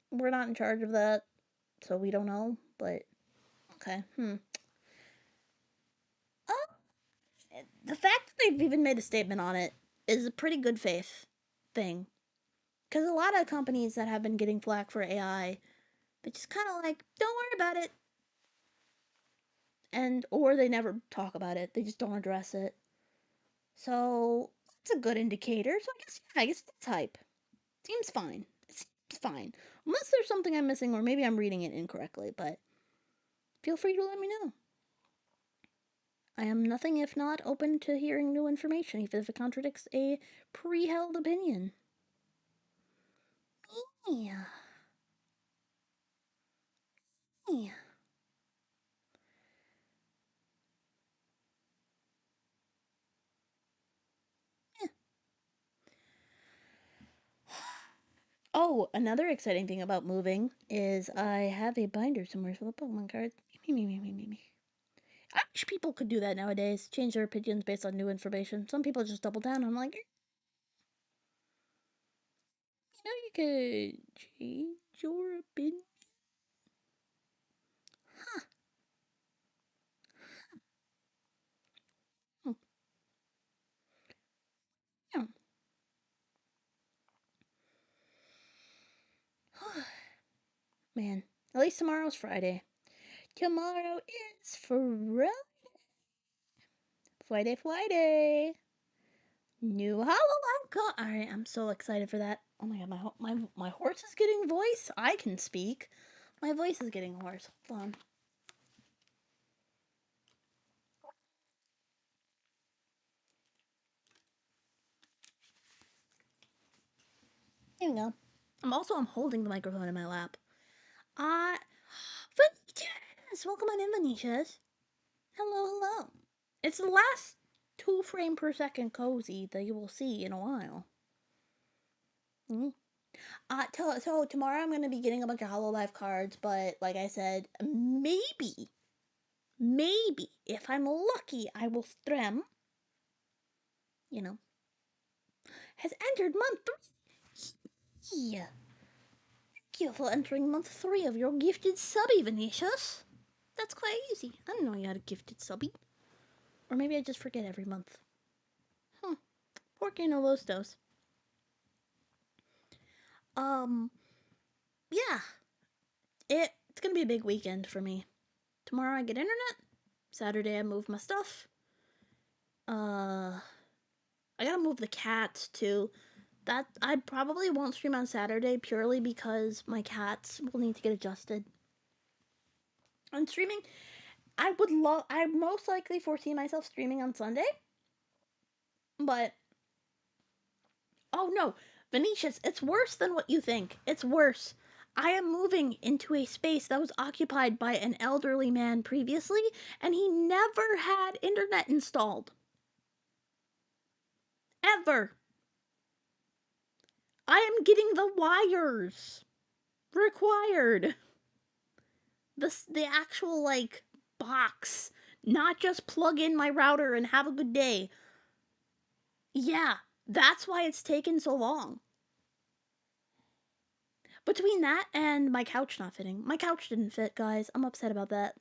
we're not in charge of that, so we don't know. But okay, the fact that they've even made a statement on it is a pretty good faith thing. Because a lot of companies that have been getting flack for AI, they just kind of like, don't worry about it. And, or they never talk about it, they just don't address it. So, that's a good indicator. So, I guess it's hype. Seems fine. It seems fine. Unless there's something I'm missing, or maybe I'm reading it incorrectly, but feel free to let me know. I am nothing if not open to hearing new information, even if it contradicts a pre held opinion. Yeah. Yeah. Oh, another exciting thing about moving is I have a binder somewhere for the Pokemon cards. Me. I wish people could do that nowadays. Change their opinions based on new information. Some people just double down. I'm like, you could change your opinion. Huh. Oh, yeah. Man, at least tomorrow's Friday. Tomorrow is Friday. New Halloween card. Alright, I'm so excited for that. Oh my god, my horse is getting voice. I can speak. My voice is getting hoarse. Hold on. Here we go. I'm holding the microphone in my lap. Venetias! Welcome on in, Venetias. Hello. It's the last 2 frame per second cozy that you will see in a while. Mm-hmm. So tomorrow I'm gonna be getting a bunch of Hololive cards, but like I said, maybe, if I'm lucky, I will stream. Has entered month 3. Thank you for entering month 3 of your gifted subby, Venetius. That's quite easy. I didn't know you had a gifted subby. Or maybe I just forget every month. Porque no los dos. Yeah. It's gonna be a big weekend for me. Tomorrow I get internet. Saturday I move my stuff. I gotta move the cats too. That I probably won't stream on Saturday purely because my cats will need to get adjusted. On streaming, I most likely foresee myself streaming on Sunday. But oh no, Venetius, it's worse than what you think. It's worse. I am moving into a space that was occupied by an elderly man previously, and he never had internet installed. Ever. I am getting the wires required. The actual like box, not just plug in my router and have a good day. Yeah, that's why it's taken so long. Between that and my couch not fitting. My couch didn't fit, guys. I'm upset about that.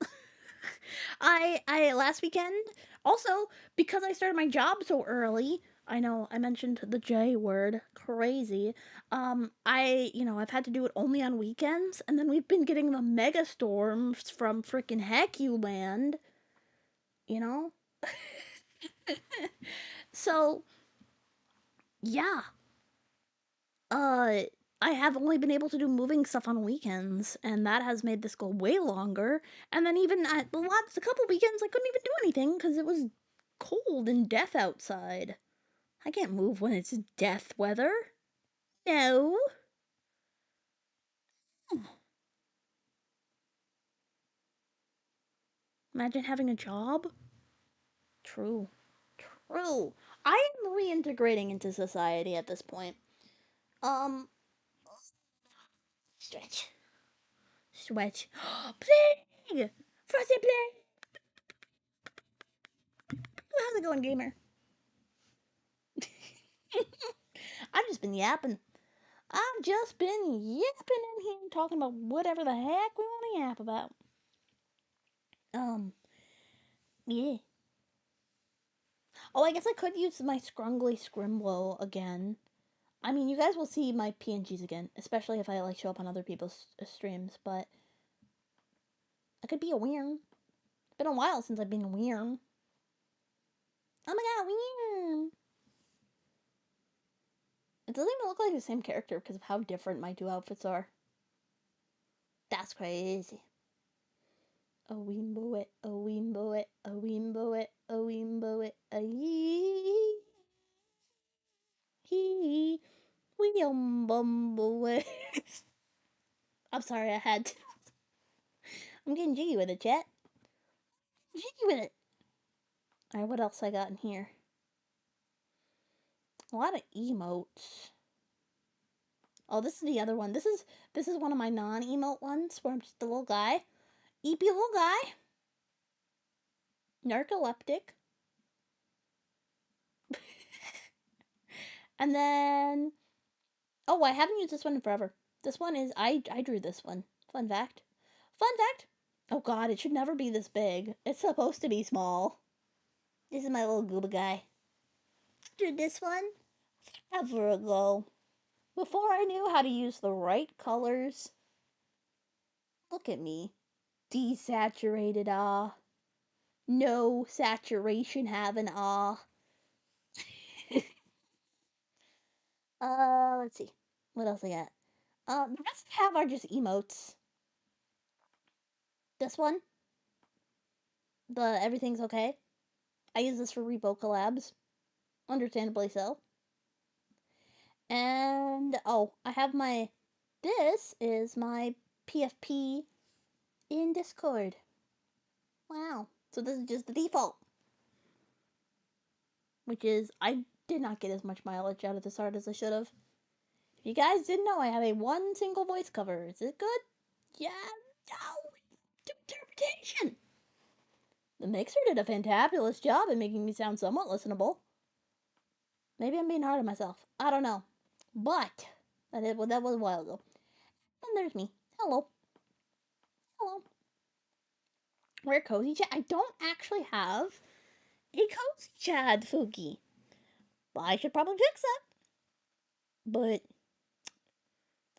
I last weekend also because I started my job so early. I know I mentioned the J word, crazy. I've had to do it only on weekends, and then we've been getting the mega storms from freaking Heck-U-Land, you know? So, yeah. Uh I have only been able to do moving stuff on weekends, and that has made this go way longer. And then even at a couple weekends, I couldn't even do anything because it was cold and death outside. I can't move when it's death weather. No. Imagine having a job. True. True. I am reintegrating into society at this point. Um, stretch. Stretch. Plague! Frosty Plague! How's it going, gamer? I've just been yapping. I've just been yapping in here talking about whatever the heck we want to yap about. Um, yeah. Oh, I guess I could use my scrungly scrimblow again. I mean, you guys will see my PNGs again, especially if I like show up on other people's streams, but I could be a weird. It's been a while since I've been a weird. Oh my god, weird. It doesn't even look like the same character because of how different my two outfits are. That's crazy. A weembo it, a weembo it, a weembo it, a weembo it, a yee. Hee. We bumble it. I'm sorry, I had to. I'm getting jiggy with it, chat. Jiggy with it. Alright, what else I got in here? A lot of emotes. Oh, this is the other one. This is one of my non-emote ones where I'm just a little guy. Eepy little guy. Narcoleptic. And then oh, I haven't used this one in forever. This one is I drew this one. Fun fact. Fun fact. Oh god, it should never be this big. It's supposed to be small. This is my little gooba guy. I drew this one forever ago. Before I knew how to use the right colors. Look at me. Desaturated no saturation having let's see. What else I got? The rest I have are just emotes. This one, the everything's okay. I use this for Repo collabs. Understandably so. And oh, I have my this is my PFP in Discord. Wow. So this is just the default. Which is I did not get as much mileage out of this art as I should have. If you guys didn't know, I have a one single voice cover. Is it good? Yeah. No. Interpretation. The mixer did a fantabulous job at making me sound somewhat listenable. Maybe I'm being hard on myself. I don't know. But that was a while ago. And there's me. Hello. Hello. We're Cozy Chad. I don't actually have a Cozy Chad Foogie. I should probably fix that. But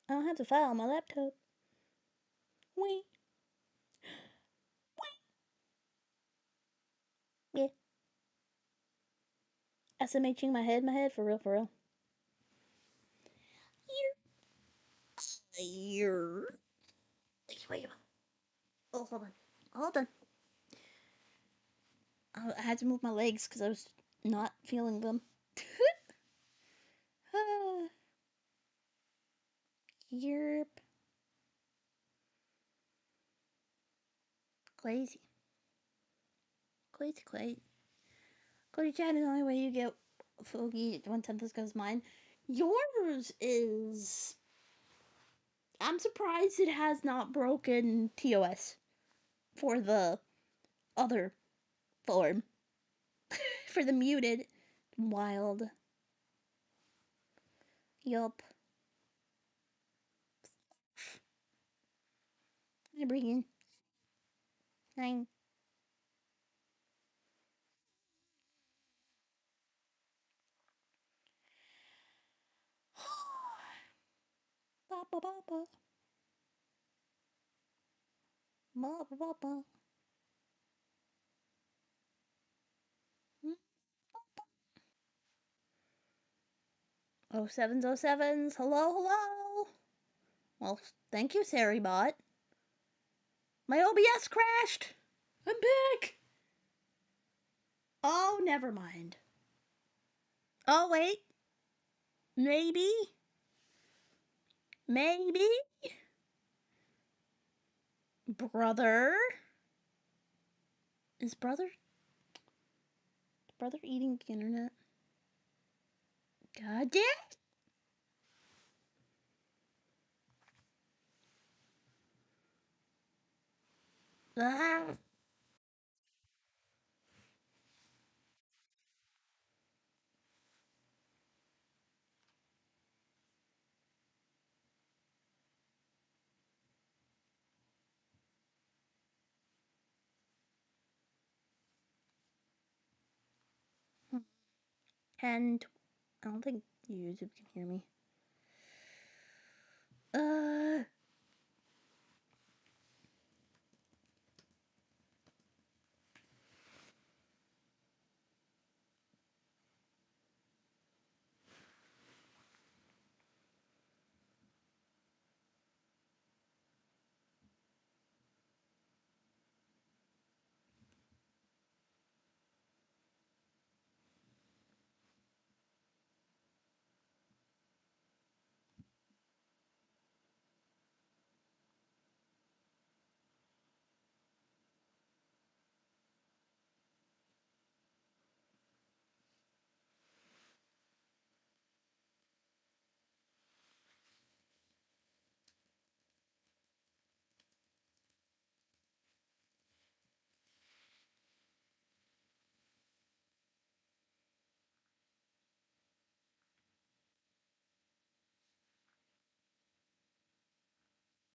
I don't have the file on my laptop. Wait. Yeah. SMHing my head for real, for real. Here. Wait. Oh, hold on. Hold on. I had to move my legs because I was not feeling them. Yerp. Crazy. Crazy. Cody Chat is the only way you get Foggy 1/10 as good as mine. Yours is. I'm surprised it has not broken TOS for the other form. For the muted. Wild. Yup. I bring in 9. Papa, papa. Papa, papa. Oh sevens, oh sevens. Hello. Well, thank you, Saribot. My OBS crashed. I'm back. Oh, never mind. Oh, wait. Maybe. Brother. Is brother eating the internet? God damn it! Ah. And I don't think YouTube can hear me.